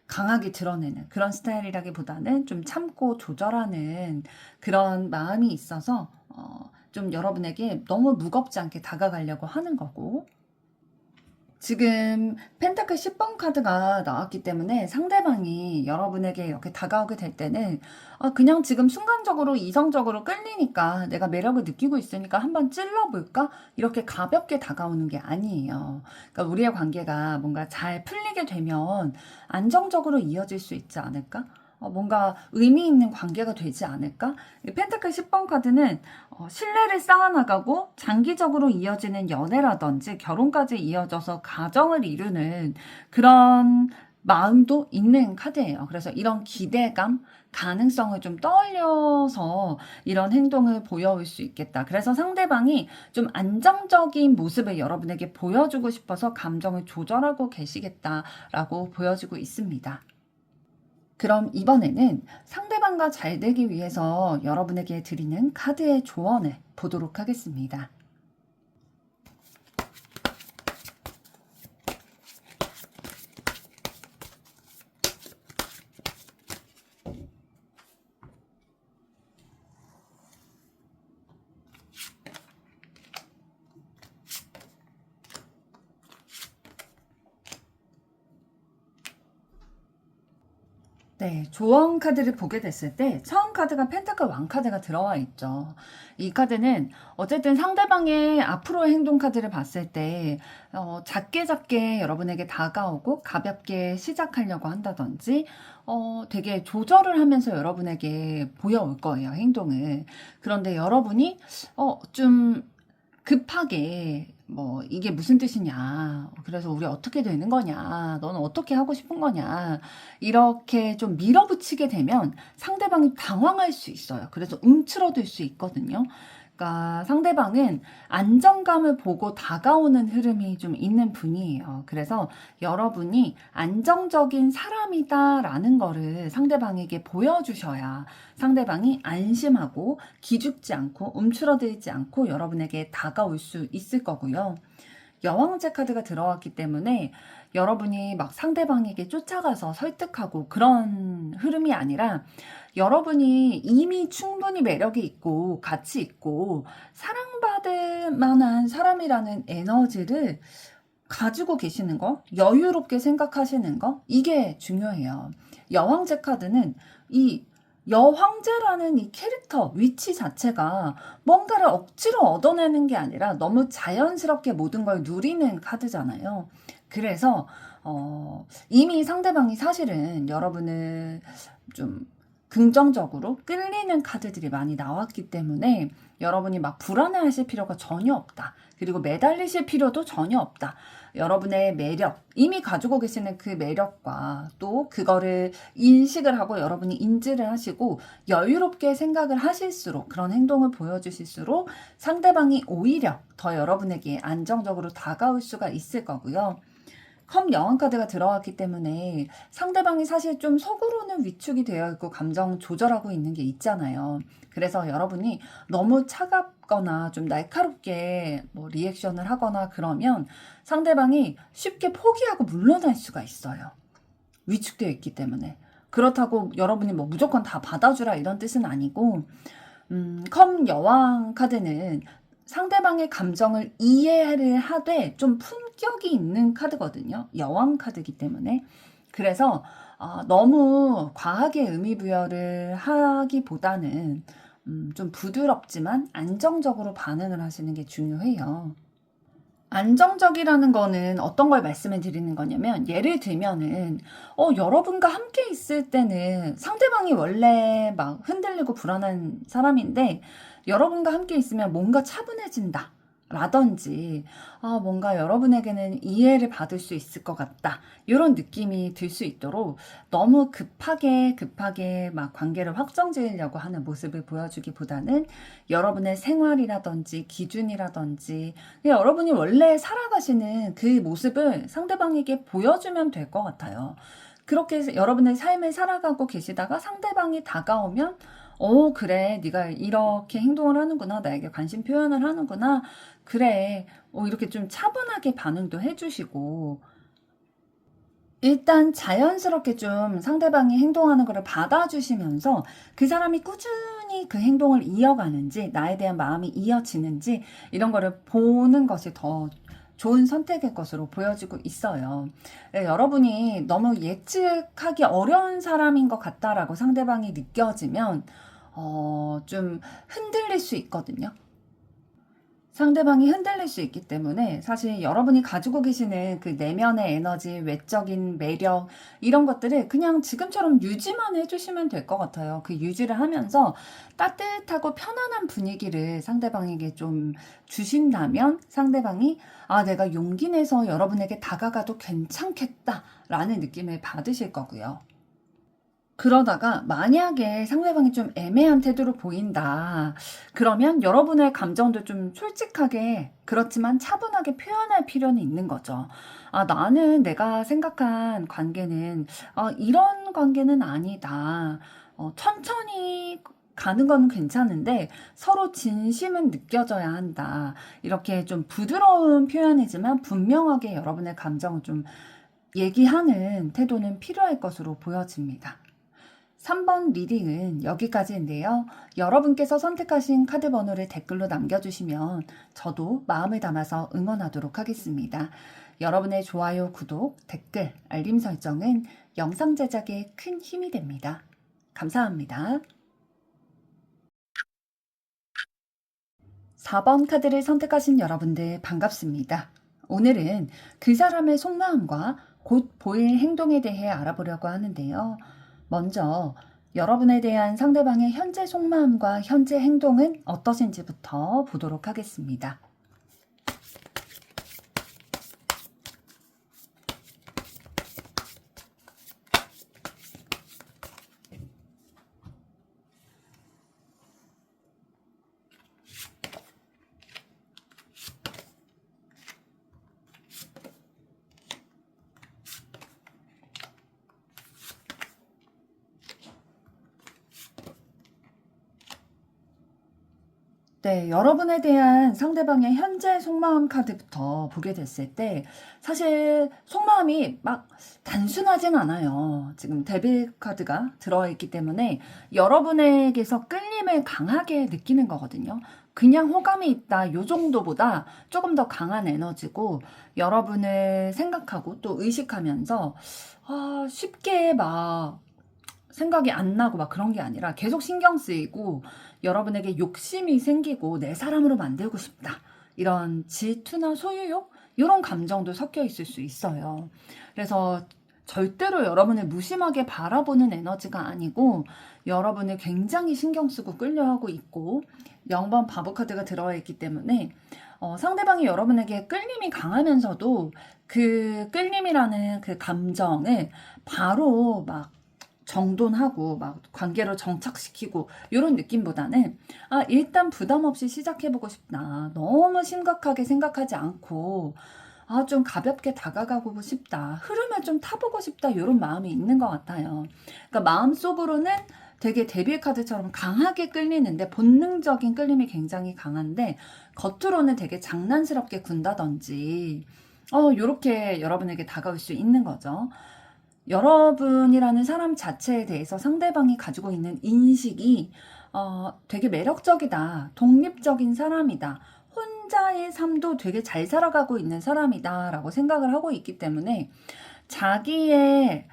강하게 드러내는 그런 스타일이라기보다는 좀 참고 조절하는 그런 마음이 있어서 좀 여러분에게 너무 무겁지 않게 다가가려고 하는 거고, 지금 펜타클 10번 카드가 나왔기 때문에 상대방이 여러분에게 이렇게 다가오게 될 때는 그냥 지금 순간적으로 이성적으로 끌리니까, 내가 매력을 느끼고 있으니까 한번 찔러볼까? 이렇게 가볍게 다가오는 게 아니에요. 그러니까 우리의 관계가 뭔가 잘 풀리게 되면 안정적으로 이어질 수 있지 않을까? 뭔가 의미 있는 관계가 되지 않을까? 이 펜타클 10번 카드는 신뢰를 쌓아나가고 장기적으로 이어지는 연애라든지 결혼까지 이어져서 가정을 이루는 그런 마음도 있는 카드예요. 그래서 이런 기대감, 가능성을 좀 떠올려서 이런 행동을 보여올 수 있겠다. 그래서 상대방이 좀 안정적인 모습을 여러분에게 보여주고 싶어서 감정을 조절하고 계시겠다라고 보여지고 있습니다. 그럼 이번에는 상대방과 잘 되기 위해서 여러분에게 드리는 카드의 조언을 보도록 하겠습니다. 네, 조언 카드를 보게 됐을 때 처음 카드가 펜타클 왕 카드가 들어와 있죠. 이 카드는 어쨌든 상대방의 앞으로의 행동 카드를 봤을 때 작게 작게 여러분에게 다가오고 가볍게 시작하려고 한다든지 되게 조절을 하면서 여러분에게 보여올 거예요, 행동을. 그런데 여러분이 좀 급하게 뭐 이게 무슨 뜻이냐, 그래서 우리 어떻게 되는 거냐, 너는 어떻게 하고 싶은 거냐, 이렇게 좀 밀어붙이게 되면 상대방이 당황할 수 있어요. 그래서 움츠러들 수 있거든요. 그러니까 상대방은 안정감을 보고 다가오는 흐름이 좀 있는 분이에요. 그래서 여러분이 안정적인 사람이다라는 거를 상대방에게 보여주셔야 상대방이 안심하고 기죽지 않고 움츠러들지 않고 여러분에게 다가올 수 있을 거고요. 여왕제 카드가 들어왔기 때문에 여러분이 막 상대방에게 쫓아가서 설득하고 그런 흐름이 아니라 여러분이 이미 충분히 매력이 있고 가치 있고 사랑받을 만한 사람이라는 에너지를 가지고 계시는 거, 여유롭게 생각하시는 거, 이게 중요해요. 여왕제 카드는 이 여황제라는 이 캐릭터 위치 자체가 뭔가를 억지로 얻어내는 게 아니라 너무 자연스럽게 모든 걸 누리는 카드잖아요. 그래서 이미 상대방이 사실은 여러분을 좀 긍정적으로 끌리는 카드들이 많이 나왔기 때문에 여러분이 막 불안해하실 필요가 전혀 없다. 그리고 매달리실 필요도 전혀 없다. 여러분의 매력, 이미 가지고 계시는 그 매력과 또 그거를 인식을 하고 여러분이 인지를 하시고 여유롭게 생각을 하실수록, 그런 행동을 보여주실수록 상대방이 오히려 더 여러분에게 안정적으로 다가올 수가 있을 거고요. 컵 여왕 카드가 들어왔기 때문에 상대방이 사실 좀 속으로는 위축이 되어 있고 감정 조절하고 있는 게 있잖아요. 그래서 여러분이 너무 차갑거나 좀 날카롭게 뭐 리액션을 하거나 그러면 상대방이 쉽게 포기하고 물러날 수가 있어요. 위축되어 있기 때문에. 그렇다고 여러분이 뭐 무조건 다 받아주라 이런 뜻은 아니고, 컵 여왕 카드는 상대방의 감정을 이해를 하되 좀 품격이 있는 카드거든요. 여왕 카드이기 때문에. 그래서 너무 과하게 의미 부여를 하기보다는 좀 부드럽지만 안정적으로 반응을 하시는 게 중요해요. 안정적이라는 거는 어떤 걸 말씀을 드리는 거냐면, 예를 들면은 여러분과 함께 있을 때는 상대방이 원래 막 흔들리고 불안한 사람인데 여러분과 함께 있으면 뭔가 차분해진다 라든지 뭔가 여러분에게는 이해를 받을 수 있을 것 같다, 이런 느낌이 들 수 있도록 너무 급하게 막 관계를 확정지으려고 하는 모습을 보여주기보다는 여러분의 생활이라든지 기준이라든지 여러분이 원래 살아가시는 그 모습을 상대방에게 보여주면 될 것 같아요. 그렇게 해서 여러분의 삶을 살아가고 계시다가 상대방이 다가오면 그래, 네가 이렇게 행동을 하는구나, 나에게 관심 표현을 하는구나, 그래, 이렇게 좀 차분하게 반응도 해주시고, 일단 자연스럽게 좀 상대방이 행동하는 것을 받아주시면서 그 사람이 꾸준히 그 행동을 이어가는지, 나에 대한 마음이 이어지는지, 이런 거를 보는 것이 더 좋은 선택일 것으로 보여지고 있어요. 여러분이 너무 예측하기 어려운 사람인 것 같다라고 상대방이 느껴지면 좀 흔들릴 수 있거든요. 상대방이 흔들릴 수 있기 때문에 사실 여러분이 가지고 계시는 그 내면의 에너지, 외적인 매력 이런 것들을 그냥 지금처럼 유지만 해주시면 될 것 같아요. 그 유지를 하면서 따뜻하고 편안한 분위기를 상대방에게 좀 주신다면 상대방이 아, 내가 용기 내서 여러분에게 다가가도 괜찮겠다라는 느낌을 받으실 거고요. 그러다가 만약에 상대방이 좀 애매한 태도를 보인다. 그러면 여러분의 감정도 좀 솔직하게 그렇지만 차분하게 표현할 필요는 있는 거죠. 아, 나는 내가 생각한 관계는 이런 관계는 아니다. 천천히 가는 건 괜찮은데 서로 진심은 느껴져야 한다. 이렇게 좀 부드러운 표현이지만 분명하게 여러분의 감정을 좀 얘기하는 태도는 필요할 것으로 보여집니다. 3번 리딩은 여기까지인데요. 여러분께서 선택하신 카드 번호를 댓글로 남겨주시면 저도 마음을 담아서 응원하도록 하겠습니다. 여러분의 좋아요, 구독, 댓글, 알림 설정은 영상 제작에 큰 힘이 됩니다. 감사합니다. 4번 카드를 선택하신 여러분들 반갑습니다. 오늘은 그 사람의 속마음과 곧 보일 행동에 대해 알아보려고 하는데요. 먼저 여러분에 대한 상대방의 현재 속마음과 현재 행동은 어떠신지부터 보도록 하겠습니다. 네, 여러분에 대한 상대방의 현재 속마음 카드부터 보게 됐을 때 사실 속마음이 막 단순하진 않아요. 지금 데빌 카드가 들어있기 때문에 여러분에게서 끌림을 강하게 느끼는 거거든요. 그냥 호감이 있다 요 정도보다 조금 더 강한 에너지고 여러분을 생각하고 또 의식하면서 쉽게 막 생각이 안 나고 막 그런 게 아니라 계속 신경 쓰이고 여러분에게 욕심이 생기고 내 사람으로 만들고 싶다. 이런 질투나 소유욕? 이런 감정도 섞여 있을 수 있어요. 그래서 절대로 여러분을 무심하게 바라보는 에너지가 아니고 여러분을 굉장히 신경 쓰고 끌려하고 있고 0번 바보 카드가 들어와 있기 때문에 상대방이 여러분에게 끌림이 강하면서도 그 끌림이라는 그 감정을 바로 막 정돈하고 막 관계로 정착시키고 이런 느낌보다는 일단 부담 없이 시작해보고 싶다. 너무 심각하게 생각하지 않고 좀 가볍게 다가가고 싶다. 흐름을 좀 타보고 싶다. 이런 마음이 있는 것 같아요. 그러니까 마음속으로는 되게 데빌 카드처럼 강하게 끌리는데 본능적인 끌림이 굉장히 강한데 겉으로는 되게 장난스럽게 군다든지 요렇게 여러분에게 다가올 수 있는 거죠. 여러분이라는 사람 자체에 대해서 상대방이 가지고 있는 인식이 되게 매력적이다. 독립적인 사람이다. 혼자의 삶도 되게 잘 살아가고 있는 사람이다. 라고 생각을 하고 있기 때문에 자기의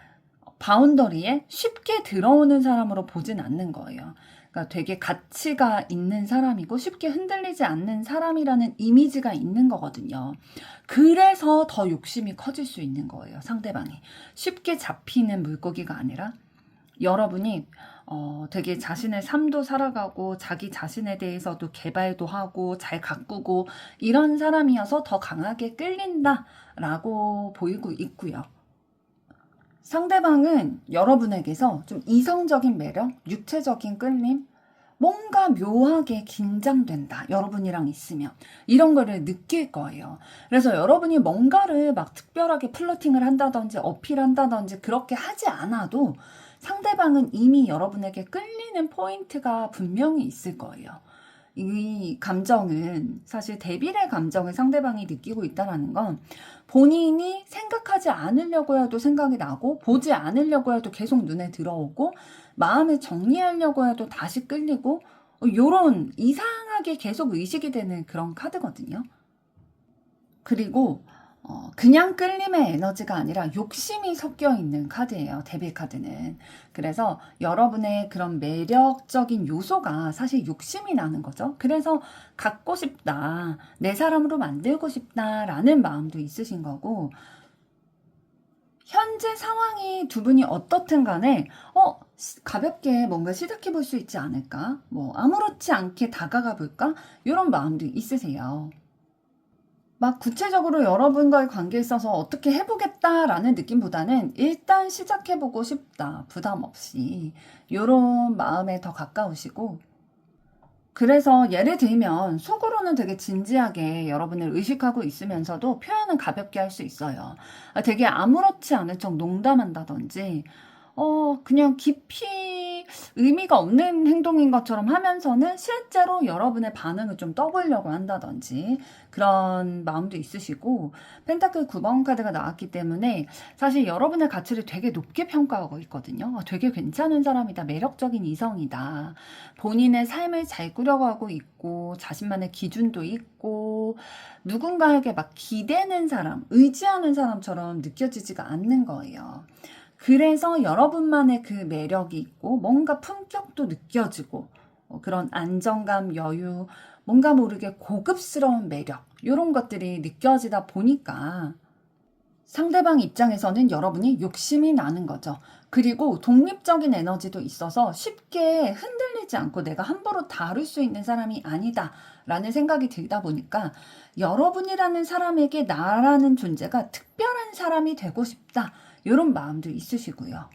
바운더리에 쉽게 들어오는 사람으로 보진 않는 거예요. 그러니까 되게 가치가 있는 사람이고 쉽게 흔들리지 않는 사람이라는 이미지가 있는 거거든요. 그래서 더 욕심이 커질 수 있는 거예요. 상대방이. 쉽게 잡히는 물고기가 아니라 여러분이 되게 자신의 삶도 살아가고 자기 자신에 대해서도 개발도 하고 잘 가꾸고 이런 사람이어서 더 강하게 끌린다라고 보이고 있고요. 상대방은 여러분에게서 좀 이성적인 매력, 육체적인 끌림, 뭔가 묘하게 긴장된다. 여러분이랑 있으면. 이런 거를 느낄 거예요. 그래서 여러분이 뭔가를 막 특별하게 플러팅을 한다든지 어필한다든지 그렇게 하지 않아도 상대방은 이미 여러분에게 끌리는 포인트가 분명히 있을 거예요. 이 감정은 사실 데빌의 감정을 상대방이 느끼고 있다는 건 본인이 생각하지 않으려고 해도 생각이 나고 보지 않으려고 해도 계속 눈에 들어오고 마음을 정리하려고 해도 다시 끌리고 요런 이상하게 계속 의식이 되는 그런 카드거든요. 그리고 그냥 끌림의 에너지가 아니라 욕심이 섞여 있는 카드예요. 데빌 카드는. 그래서 여러분의 그런 매력적인 요소가 사실 욕심이 나는 거죠. 그래서 갖고 싶다, 내 사람으로 만들고 싶다라는 마음도 있으신 거고, 현재 상황이 두 분이 어떻든 간에 가볍게 뭔가 시작해 볼 수 있지 않을까? 뭐 아무렇지 않게 다가가 볼까? 이런 마음도 있으세요. 막 구체적으로 여러분과의 관계에 있어서 어떻게 해보겠다라는 느낌보다는 일단 시작해보고 싶다, 부담 없이. 요런 마음에 더 가까우시고, 그래서 예를 들면 속으로는 되게 진지하게 여러분을 의식하고 있으면서도 표현은 가볍게 할 수 있어요. 되게 아무렇지 않은 척 농담한다든지, 그냥 깊이 의미가 없는 행동인 것처럼 하면서는 실제로 여러분의 반응을 좀 떠보려고 한다든지 그런 마음도 있으시고, 펜타클 9번 카드가 나왔기 때문에 사실 여러분의 가치를 되게 높게 평가하고 있거든요. 되게 괜찮은 사람이다, 매력적인 이성이다, 본인의 삶을 잘 꾸려가고 있고 자신만의 기준도 있고 누군가에게 막 기대는 사람, 의지하는 사람처럼 느껴지지가 않는 거예요. 그래서 여러분만의 그 매력이 있고 뭔가 품격도 느껴지고 그런 안정감, 여유, 뭔가 모르게 고급스러운 매력 이런 것들이 느껴지다 보니까 상대방 입장에서는 여러분이 욕심이 나는 거죠. 그리고 독립적인 에너지도 있어서 쉽게 흔들리지 않고 내가 함부로 다룰 수 있는 사람이 아니다 라는 생각이 들다 보니까 여러분이라는 사람에게 나라는 존재가 특별한 사람이 되고 싶다, 이런 마음도 있으시고요.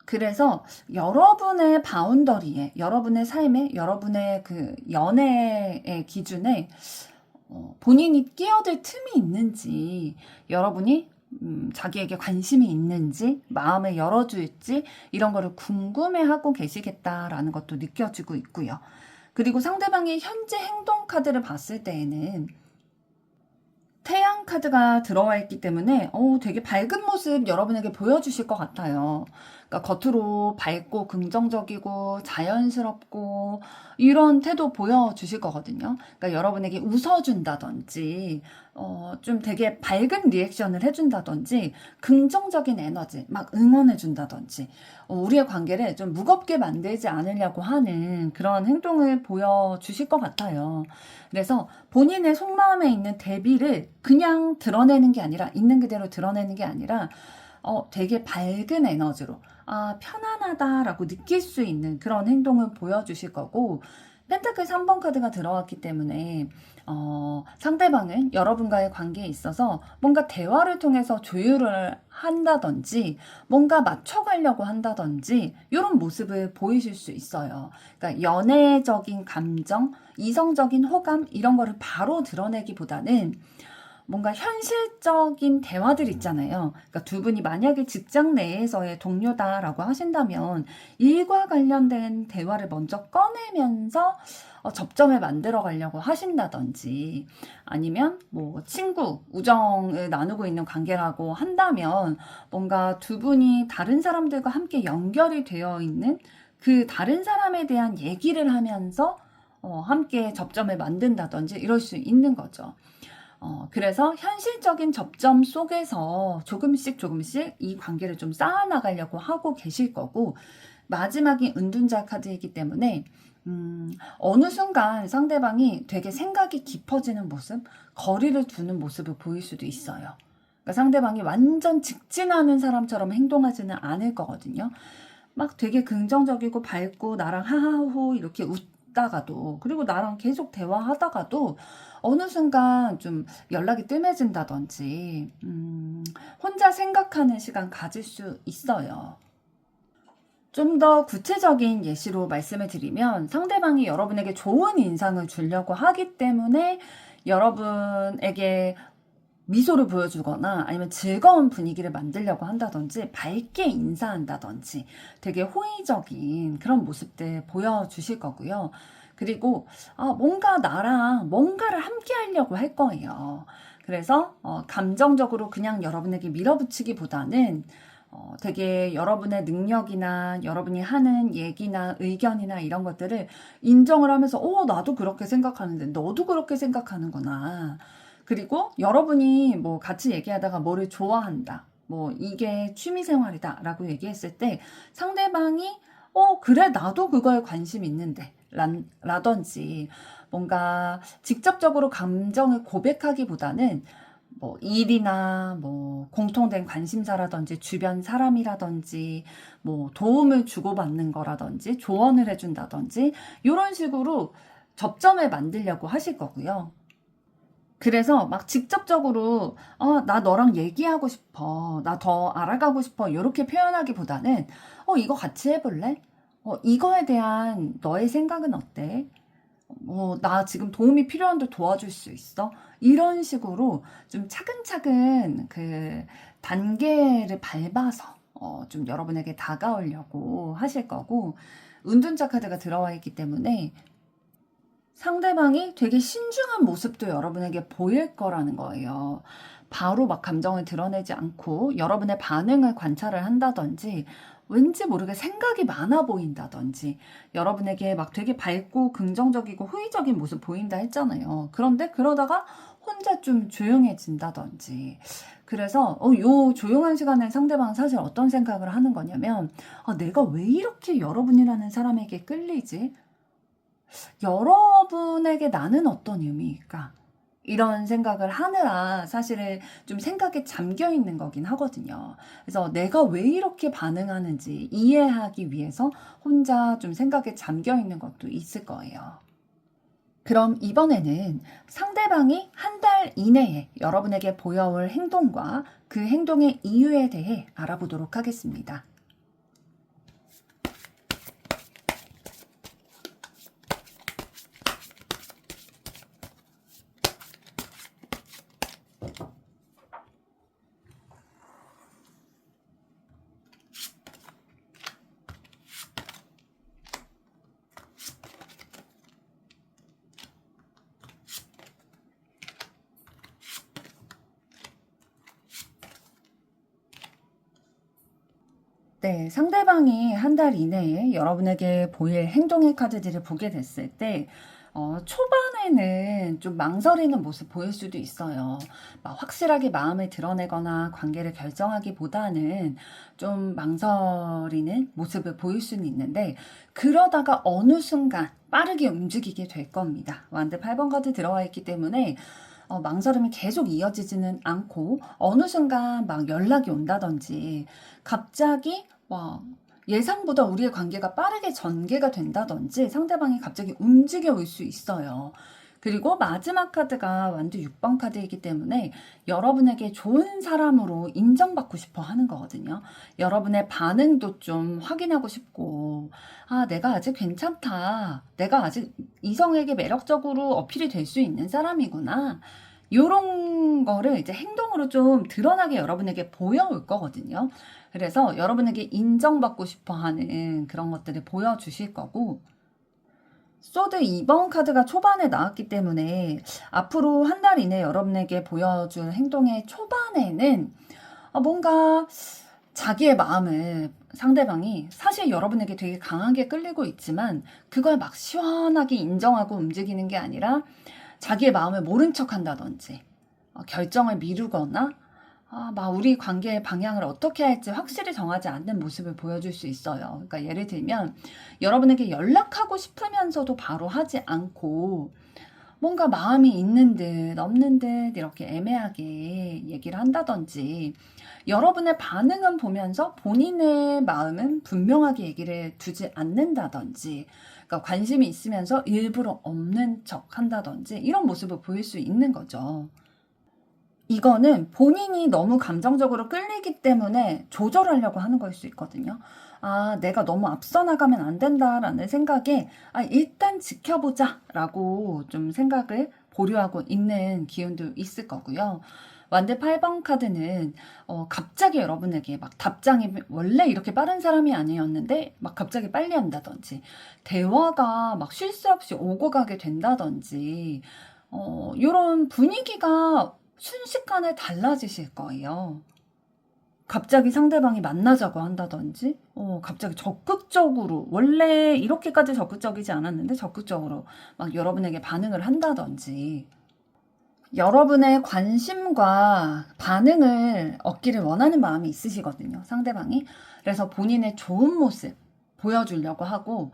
그래서 여러분의 바운더리에, 여러분의 삶에, 여러분의 그 연애의 기준에 본인이 끼어들 틈이 있는지, 여러분이 자기에게 관심이 있는지, 마음을 열어줄지 이런 거를 궁금해하고 계시겠다라는 것도 느껴지고 있고요. 그리고 상대방의 현재 행동 카드를 봤을 때에는 태양 카드가 들어와 있기 때문에 되게 밝은 모습 여러분에게 보여주실 것 같아요. 그러니까 겉으로 밝고 긍정적이고 자연스럽고 이런 태도 보여주실 거거든요. 그러니까 여러분에게 웃어준다든지 좀 되게 밝은 리액션을 해준다든지 긍정적인 에너지 막 응원해준다든지 우리의 관계를 좀 무겁게 만들지 않으려고 하는 그런 행동을 보여주실 것 같아요. 그래서 본인의 속마음에 있는 대비를 그냥 드러내는 게 아니라, 있는 그대로 드러내는 게 아니라 되게 밝은 에너지로 편안하다라고 느낄 수 있는 그런 행동을 보여주실 거고, 펜타클 3번 카드가 들어왔기 때문에 상대방은 여러분과의 관계에 있어서 뭔가 대화를 통해서 조율을 한다든지 뭔가 맞춰가려고 한다든지 이런 모습을 보이실 수 있어요. 그러니까 연애적인 감정, 이성적인 호감 이런 거를 바로 드러내기보다는 뭔가 현실적인 대화들 있잖아요. 그러니까 두 분이 만약에 직장 내에서의 동료다라고 하신다면 일과 관련된 대화를 먼저 꺼내면서 접점을 만들어 가려고 하신다든지, 아니면 뭐 친구, 우정을 나누고 있는 관계라고 한다면 뭔가 두 분이 다른 사람들과 함께 연결이 되어 있는 그 다른 사람에 대한 얘기를 하면서 함께 접점을 만든다든지 이럴 수 있는 거죠. 그래서 현실적인 접점 속에서 조금씩 조금씩 이 관계를 좀 쌓아나가려고 하고 계실 거고, 마지막이 은둔자 카드이기 때문에 어느 순간 상대방이 되게 생각이 깊어지는 모습, 거리를 두는 모습을 보일 수도 있어요. 그러니까 상대방이 완전 직진하는 사람처럼 행동하지는 않을 거거든요. 막 되게 긍정적이고 밝고 나랑 하하호 이렇게 웃다가도, 그리고 나랑 계속 대화하다가도 어느 순간 좀 연락이 뜸해진다든지 혼자 생각하는 시간 가질 수 있어요. 좀 더 구체적인 예시로 말씀을 드리면, 상대방이 여러분에게 좋은 인상을 주려고 하기 때문에 여러분에게 미소를 보여주거나 아니면 즐거운 분위기를 만들려고 한다든지 밝게 인사한다든지 되게 호의적인 그런 모습들 보여주실 거고요. 그리고 뭔가 나랑 뭔가를 함께 하려고 할 거예요. 그래서 감정적으로 그냥 여러분에게 밀어붙이기보다는 되게 여러분의 능력이나 여러분이 하는 얘기나 의견이나 이런 것들을 인정을 하면서 나도 그렇게 생각하는데 너도 그렇게 생각하는구나. 그리고 여러분이 뭐 같이 얘기하다가 뭐를 좋아한다. 뭐 이게 취미생활이다 라고 얘기했을 때 상대방이 그래 나도 그거에 관심 있는데 라든지 뭔가 직접적으로 감정을 고백하기보다는 뭐 일이나 뭐 공통된 관심사라든지 주변 사람이라든지 뭐 도움을 주고받는 거라든지 조언을 해준다든지 이런 식으로 접점을 만들려고 하실 거고요. 그래서 막 직접적으로 나 너랑 얘기하고 싶어. 나 더 알아가고 싶어. 이렇게 표현하기보다는 이거 같이 해볼래? 이거에 대한 너의 생각은 어때? 나 지금 도움이 필요한데 도와줄 수 있어? 이런 식으로 좀 차근차근 그 단계를 밟아서 좀 여러분에게 다가오려고 하실 거고, 은둔자 카드가 들어와 있기 때문에 상대방이 되게 신중한 모습도 여러분에게 보일 거라는 거예요. 바로 막 감정을 드러내지 않고 여러분의 반응을 관찰을 한다든지 왠지 모르게 생각이 많아 보인다든지 여러분에게 막 되게 밝고 긍정적이고 호의적인 모습 보인다 했잖아요. 그런데 그러다가 혼자 좀 조용해진다든지 그래서 요 조용한 시간에 상대방은 사실 어떤 생각을 하는 거냐면 내가 왜 이렇게 여러분이라는 사람에게 끌리지? 여러분에게 나는 어떤 의미일까? 이런 생각을 하느라 사실은 좀 생각에 잠겨 있는 거긴 하거든요. 그래서 내가 왜 이렇게 반응하는지 이해하기 위해서 혼자 좀 생각에 잠겨 있는 것도 있을 거예요. 그럼 이번에는 상대방이 한 달 이내에 여러분에게 보여올 행동과 그 행동의 이유에 대해 알아보도록 하겠습니다. 네, 상대방이 한 달 이내에 여러분에게 보일 행동의 카드들을 보게 됐을 때, 초반에는 좀 망설이는 모습 보일 수도 있어요. 막 확실하게 마음을 드러내거나 관계를 결정하기보다는 좀 망설이는 모습을 보일 수는 있는데, 그러다가 어느 순간 빠르게 움직이게 될 겁니다. 완드 8번 카드 들어와 있기 때문에, 망설임이 계속 이어지지는 않고 어느 순간 막 연락이 온다든지 갑자기 예상보다 우리의 관계가 빠르게 전개가 된다든지 상대방이 갑자기 움직여 올 수 있어요. 그리고 마지막 카드가 완전 6번 카드이기 때문에 여러분에게 좋은 사람으로 인정받고 싶어 하는 거거든요. 여러분의 반응도 좀 확인하고 싶고, 내가 아직 괜찮다. 내가 아직 이성에게 매력적으로 어필이 될 수 있는 사람이구나. 요런 거를 이제 행동으로 좀 드러나게 여러분에게 보여올 거거든요. 그래서 여러분에게 인정받고 싶어 하는 그런 것들을 보여주실 거고, 소드 2번 카드가 초반에 나왔기 때문에 앞으로 한 달 이내 여러분에게 보여줄 행동의 초반에는 뭔가 자기의 마음을 상대방이 사실 여러분에게 되게 강하게 끌리고 있지만 그걸 막 시원하게 인정하고 움직이는 게 아니라 자기의 마음을 모른 척 한다든지 결정을 미루거나 막 우리 관계의 방향을 어떻게 할지 확실히 정하지 않는 모습을 보여줄 수 있어요. 그러니까 예를 들면 여러분에게 연락하고 싶으면서도 바로 하지 않고 뭔가 마음이 있는 듯 없는 듯 이렇게 애매하게 얘기를 한다든지 여러분의 반응은 보면서 본인의 마음은 분명하게 얘기를 두지 않는다든지 그러니까 관심이 있으면서 일부러 없는 척 한다든지 이런 모습을 보일 수 있는 거죠. 이거는 본인이 너무 감정적으로 끌리기 때문에 조절하려고 하는 걸 수 있거든요. 내가 너무 앞서 나가면 안 된다라는 생각에 일단 지켜보자 라고 좀 생각을 보류하고 있는 기운도 있을 거고요. 완드 8번 카드는 갑자기 여러분에게 막 답장이 원래 이렇게 빠른 사람이 아니었는데 막 갑자기 빨리 한다든지 대화가 막 쉴 새 없이 오고 가게 된다든지 이런 분위기가 순식간에 달라지실 거예요. 갑자기 상대방이 만나자고 한다든지, 갑자기 적극적으로, 원래 이렇게까지 적극적이지 않았는데 적극적으로 막 여러분에게 반응을 한다든지, 여러분의 관심과 반응을 얻기를 원하는 마음이 있으시거든요, 상대방이. 그래서 본인의 좋은 모습 보여주려고 하고,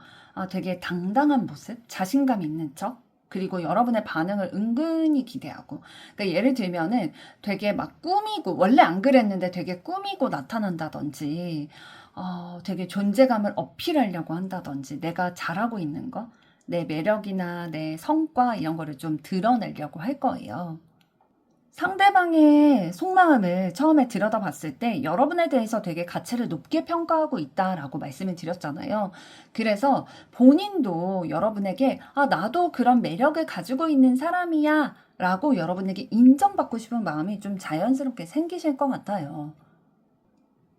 되게 당당한 모습, 자신감 있는 척, 그리고 여러분의 반응을 은근히 기대하고. 그러니까 예를 들면은 되게 막 꾸미고, 원래 안 그랬는데 되게 꾸미고 나타난다든지, 되게 존재감을 어필하려고 한다든지, 내가 잘하고 있는 거, 내 매력이나 내 성과 이런 거를 좀 드러내려고 할 거예요. 상대방의 속마음을 처음에 들여다봤을 때 여러분에 대해서 되게 가치를 높게 평가하고 있다라고 말씀을 드렸잖아요. 그래서 본인도 여러분에게 나도 그런 매력을 가지고 있는 사람이야 라고 여러분에게 인정받고 싶은 마음이 좀 자연스럽게 생기실 것 같아요.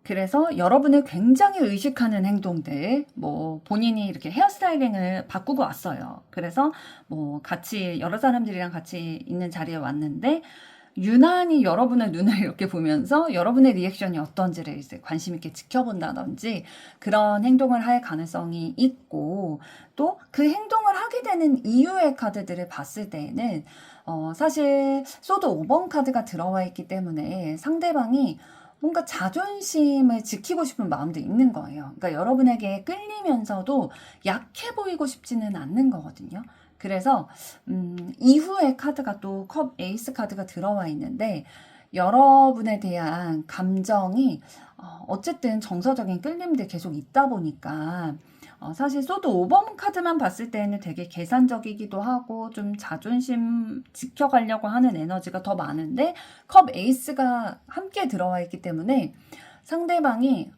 그래서 여러분을 굉장히 의식하는 행동들, 뭐, 본인이 이렇게 헤어스타일링을 바꾸고 왔어요. 그래서 뭐, 같이, 여러 사람들이랑 같이 있는 자리에 왔는데, 유난히 여러분의 눈을 이렇게 보면서 여러분의 리액션이 어떤지를 이제 관심 있게 지켜본다든지 그런 행동을 할 가능성이 있고, 또 그 행동을 하게 되는 이유의 카드들을 봤을 때에는, 사실 소드 5번 카드가 들어와 있기 때문에 상대방이 뭔가 자존심을 지키고 싶은 마음도 있는 거예요. 그러니까 여러분에게 끌리면서도 약해 보이고 싶지는 않는 거거든요. 그래서 이후에 카드가 또 컵 에이스 카드가 들어와 있는데, 여러분에 대한 감정이 어쨌든 정서적인 끌림들 계속 있다 보니까, 사실 소드 5번 카드만 봤을 때는 되게 계산적이기도 하고 좀 자존심 지켜가려고 하는 에너지가 더 많은데, 컵 에이스가 함께 들어와 있기 때문에 상대방이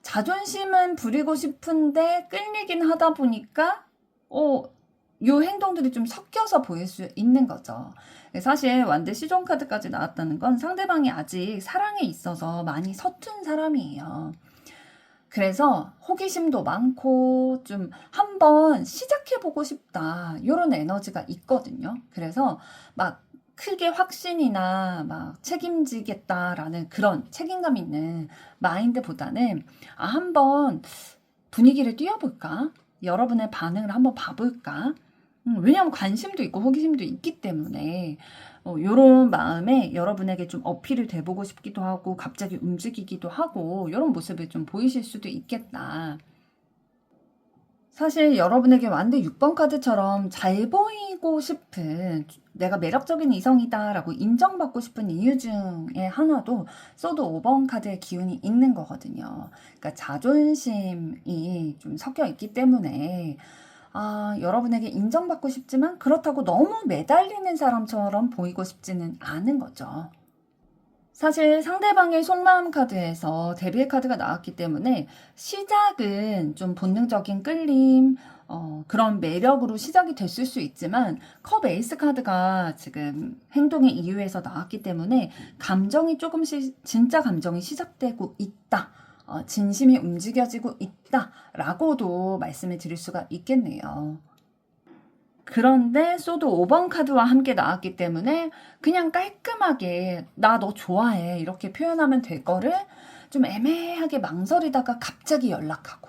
자존심은 부리고 싶은데 끌리긴 하다 보니까 요 행동들이 좀 섞여서 보일 수 있는 거죠. 사실 완드 시종 카드까지 나왔다는 건 상대방이 아직 사랑에 있어서 많이 서툰 사람이에요. 그래서 호기심도 많고 좀 한번 시작해보고 싶다, 이런 에너지가 있거든요. 그래서 막 크게 확신이나 막 책임지겠다라는 그런 책임감 있는 마인드보다는 한번 분위기를 띄워볼까? 여러분의 반응을 한번 봐볼까? 왜냐하면 관심도 있고 호기심도 있기 때문에 요런 마음에 여러분에게 좀 어필을 돼보고 싶기도 하고 갑자기 움직이기도 하고 요런 모습을 좀 보이실 수도 있겠다. 사실 여러분에게 완드 6번 카드처럼 잘 보이고 싶은, 내가 매력적인 이성이다 라고 인정받고 싶은 이유 중에 하나도 소드 5번 카드의 기운이 있는 거거든요. 그러니까 자존심이 좀 섞여 있기 때문에 여러분에게 인정받고 싶지만 그렇다고 너무 매달리는 사람처럼 보이고 싶지는 않은 거죠. 사실 상대방의 속마음 카드에서 데빌 카드가 나왔기 때문에 시작은 좀 본능적인 끌림, 그런 매력으로 시작이 됐을 수 있지만 컵 에이스 카드가 지금 행동의 이유에서 나왔기 때문에 감정이 조금씩, 진짜 감정이 시작되고 있다. 진심이 움직여지고 있다. 라고도 말씀을 드릴 수가 있겠네요. 그런데 소드 5번 카드와 함께 나왔기 때문에 그냥 깔끔하게 나 너 좋아해 이렇게 표현하면 될 거를 좀 애매하게 망설이다가 갑자기 연락하고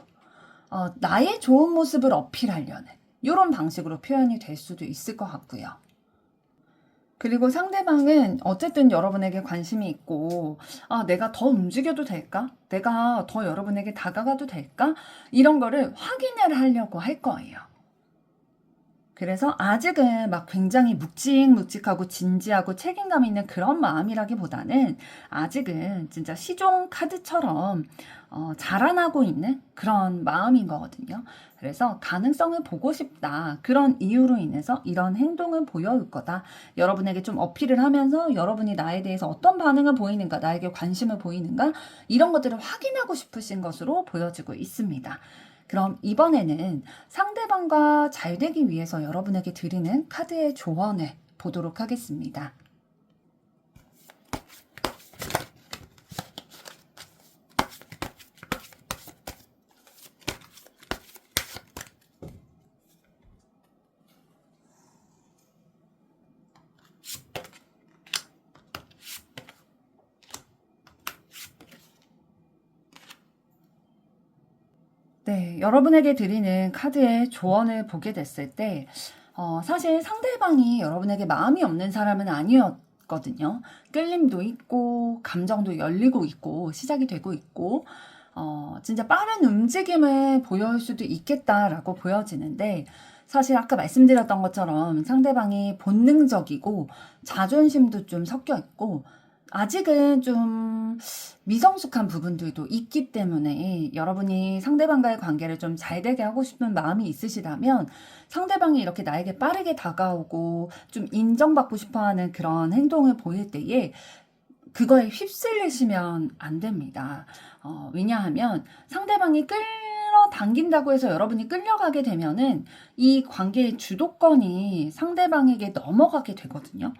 나의 좋은 모습을 어필하려는 이런 방식으로 표현이 될 수도 있을 것 같고요. 그리고 상대방은 어쨌든 여러분에게 관심이 있고, 내가 더 움직여도 될까? 내가 더 여러분에게 다가가도 될까? 이런 거를 확인을 하려고 할 거예요. 그래서 아직은 막 굉장히 묵직묵직하고 진지하고 책임감 있는 그런 마음이라기보다는 아직은 진짜 시종 카드처럼 자라나고 있는 그런 마음인 거거든요. 그래서 가능성을 보고 싶다, 그런 이유로 인해서 이런 행동을 보여올 거다. 여러분에게 좀 어필을 하면서 여러분이 나에 대해서 어떤 반응을 보이는가, 나에게 관심을 보이는가, 이런 것들을 확인하고 싶으신 것으로 보여지고 있습니다. 그럼 이번에는 상대방과 잘 되기 위해서 여러분에게 드리는 카드의 조언을 보도록 하겠습니다. 네, 여러분에게 드리는 카드의 조언을 보게 됐을 때, 사실 상대방이 여러분에게 마음이 없는 사람은 아니었거든요. 끌림도 있고, 감정도 열리고 있고, 시작이 되고 있고, 진짜 빠른 움직임을 보여올 수도 있겠다라고 보여지는데, 사실 아까 말씀드렸던 것처럼 상대방이 본능적이고, 자존심도 좀 섞여 있고, 아직은 좀 미성숙한 부분들도 있기 때문에 여러분이 상대방과의 관계를 좀 잘 되게 하고 싶은 마음이 있으시다면 상대방이 이렇게 나에게 빠르게 다가오고 좀 인정받고 싶어 하는 그런 행동을 보일 때에 그거에 휩쓸리시면 안 됩니다. 왜냐하면 상대방이 끌어당긴다고 해서 여러분이 끌려가게 되면은 이 관계의 주도권이 상대방에게 넘어가게 되거든요.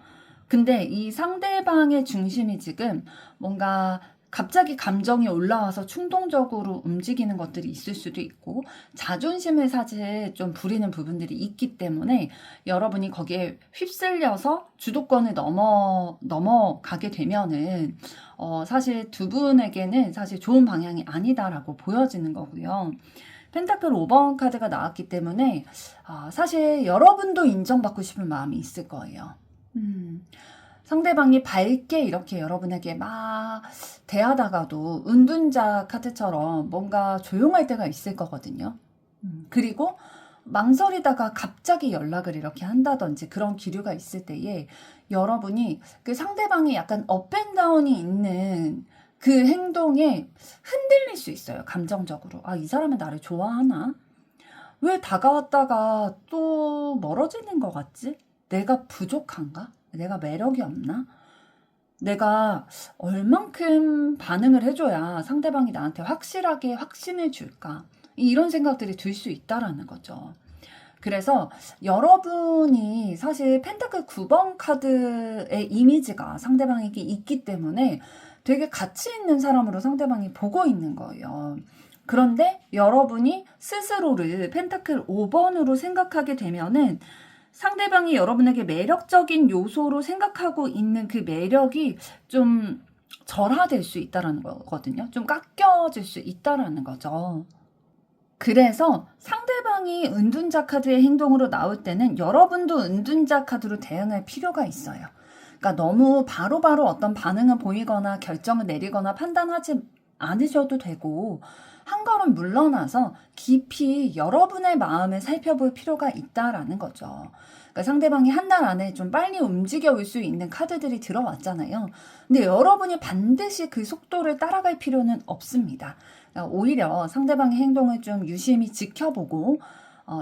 근데 이 상대방의 중심이 지금 뭔가 갑자기 감정이 올라와서 충동적으로 움직이는 것들이 있을 수도 있고 자존심을 사실 좀 부리는 부분들이 있기 때문에 여러분이 거기에 휩쓸려서 주도권을 넘어가게 되면은 사실 두 분에게는 사실 좋은 방향이 아니다라고 보여지는 거고요. 펜타클 5번 카드가 나왔기 때문에 사실 여러분도 인정받고 싶은 마음이 있을 거예요. 상대방이 밝게 이렇게 여러분에게 막 대하다가도 은둔자 카드처럼 뭔가 조용할 때가 있을 거거든요. 그리고 망설이다가 갑자기 연락을 이렇게 한다든지 그런 기류가 있을 때에 여러분이 그 상대방이 약간 업앤다운이 있는 그 행동에 흔들릴 수 있어요. 감정적으로. 이 사람은 나를 좋아하나? 왜 다가왔다가 또 멀어지는 것 같지? 내가 부족한가? 내가 매력이 없나? 내가 얼만큼 반응을 해줘야 상대방이 나한테 확실하게 확신을 줄까? 이런 생각들이 들 수 있다라는 거죠. 그래서 여러분이 사실 펜타클 9번 카드의 이미지가 상대방에게 있기 때문에 되게 가치 있는 사람으로 상대방이 보고 있는 거예요. 그런데 여러분이 스스로를 펜타클 5번으로 생각하게 되면은 상대방이 여러분에게 매력적인 요소로 생각하고 있는 그 매력이 좀 절하될 수 있다라는 거거든요. 좀 깎여질 수 있다라는 거죠. 그래서 상대방이 은둔자 카드의 행동으로 나올 때는 여러분도 은둔자 카드로 대응할 필요가 있어요. 그러니까 너무 바로바로 어떤 반응을 보이거나 결정을 내리거나 판단하지 않으셔도 되고 한 걸음 물러나서 깊이 여러분의 마음을 살펴볼 필요가 있다라는 거죠. 그러니까 상대방이 한 달 안에 좀 빨리 움직여 올 수 있는 카드들이 들어왔잖아요. 근데 여러분이 반드시 그 속도를 따라갈 필요는 없습니다. 그러니까 오히려 상대방의 행동을 좀 유심히 지켜보고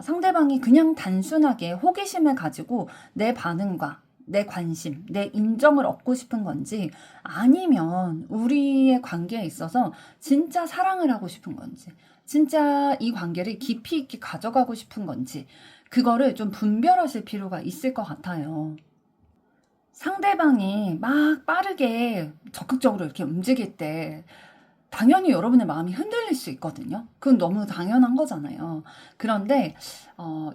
상대방이 그냥 단순하게 호기심을 가지고 내 반응과 내 관심, 내 인정을 얻고 싶은 건지 아니면 우리의 관계에 있어서 진짜 사랑을 하고 싶은 건지 진짜 이 관계를 깊이 있게 가져가고 싶은 건지 그거를 좀 분별하실 필요가 있을 것 같아요. 상대방이 막 빠르게 적극적으로 이렇게 움직일 때 당연히 여러분의 마음이 흔들릴 수 있거든요. 그건 너무 당연한 거잖아요. 그런데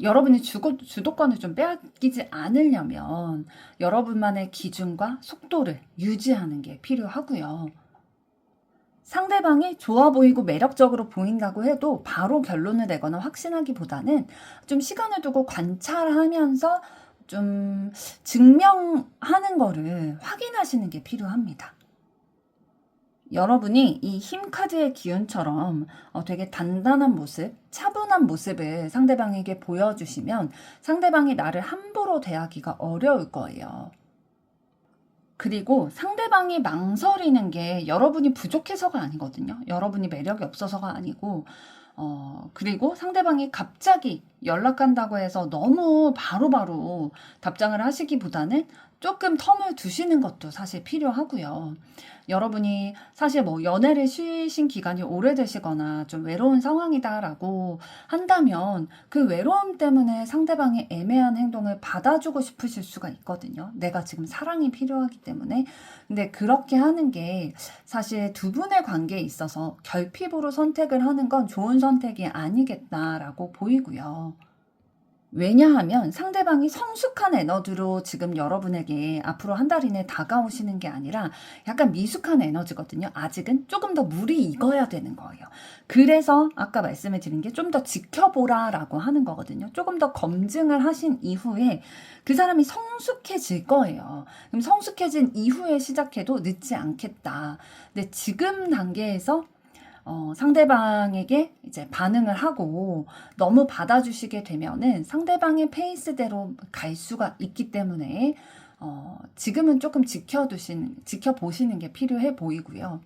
여러분이 주도권을 좀 빼앗기지 않으려면 여러분만의 기준과 속도를 유지하는 게 필요하고요. 상대방이 좋아 보이고 매력적으로 보인다고 해도 바로 결론을 내거나 확신하기보다는 좀 시간을 두고 관찰하면서 좀 증명하는 거를 확인하시는 게 필요합니다. 여러분이 이 힘 카드의 기운처럼 되게 단단한 모습, 차분한 모습을 상대방에게 보여주시면 상대방이 나를 함부로 대하기가 어려울 거예요. 그리고 상대방이 망설이는 게 여러분이 부족해서가 아니거든요. 여러분이 매력이 없어서가 아니고 그리고 상대방이 갑자기 연락한다고 해서 너무 바로바로 답장을 하시기보다는 조금 텀을 두시는 것도 사실 필요하고요. 여러분이 사실 뭐 연애를 쉬신 기간이 오래되시거나 좀 외로운 상황이다라고 한다면 그 외로움 때문에 상대방의 애매한 행동을 받아주고 싶으실 수가 있거든요. 내가 지금 사랑이 필요하기 때문에. 근데 그렇게 하는 게 사실 두 분의 관계에 있어서 결핍으로 선택을 하는 건 좋은 선택이 아니겠다라고 보이고요. 왜냐하면 상대방이 성숙한 에너지로 지금 여러분에게 앞으로 한 달 이내 다가오시는 게 아니라 약간 미숙한 에너지거든요. 아직은 조금 더 물이 익어야 되는 거예요. 그래서 아까 말씀을 드린 게 좀 더 지켜보라라고 하는 거거든요. 조금 더 검증을 하신 이후에 그 사람이 성숙해질 거예요. 그럼 성숙해진 이후에 시작해도 늦지 않겠다. 근데 지금 단계에서 상대방에게 이제 반응을 하고 너무 받아주시게 되면은 상대방의 페이스대로 갈 수가 있기 때문에 지금은 조금 지켜보시는 게 필요해 보이고요.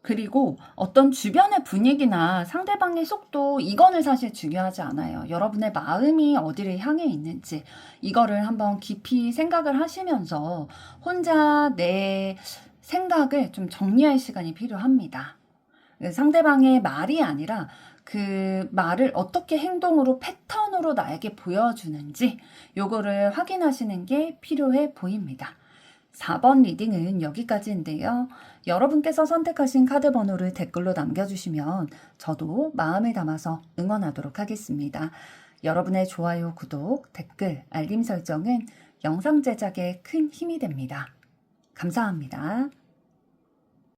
그리고 어떤 주변의 분위기나 상대방의 속도, 이거는 사실 중요하지 않아요. 여러분의 마음이 어디를 향해 있는지, 이거를 한번 깊이 생각을 하시면서 혼자 내 생각을 좀 정리할 시간이 필요합니다. 상대방의 말이 아니라 그 말을 어떻게 행동으로 패턴으로 나에게 보여주는지 요거를 확인하시는 게 필요해 보입니다. 4번 리딩은 여기까지인데요. 여러분께서 선택하신 카드 번호를 댓글로 남겨주시면 저도 마음을 담아서 응원하도록 하겠습니다. 여러분의 좋아요, 구독, 댓글, 알림 설정은 영상 제작에 큰 힘이 됩니다. 감사합니다.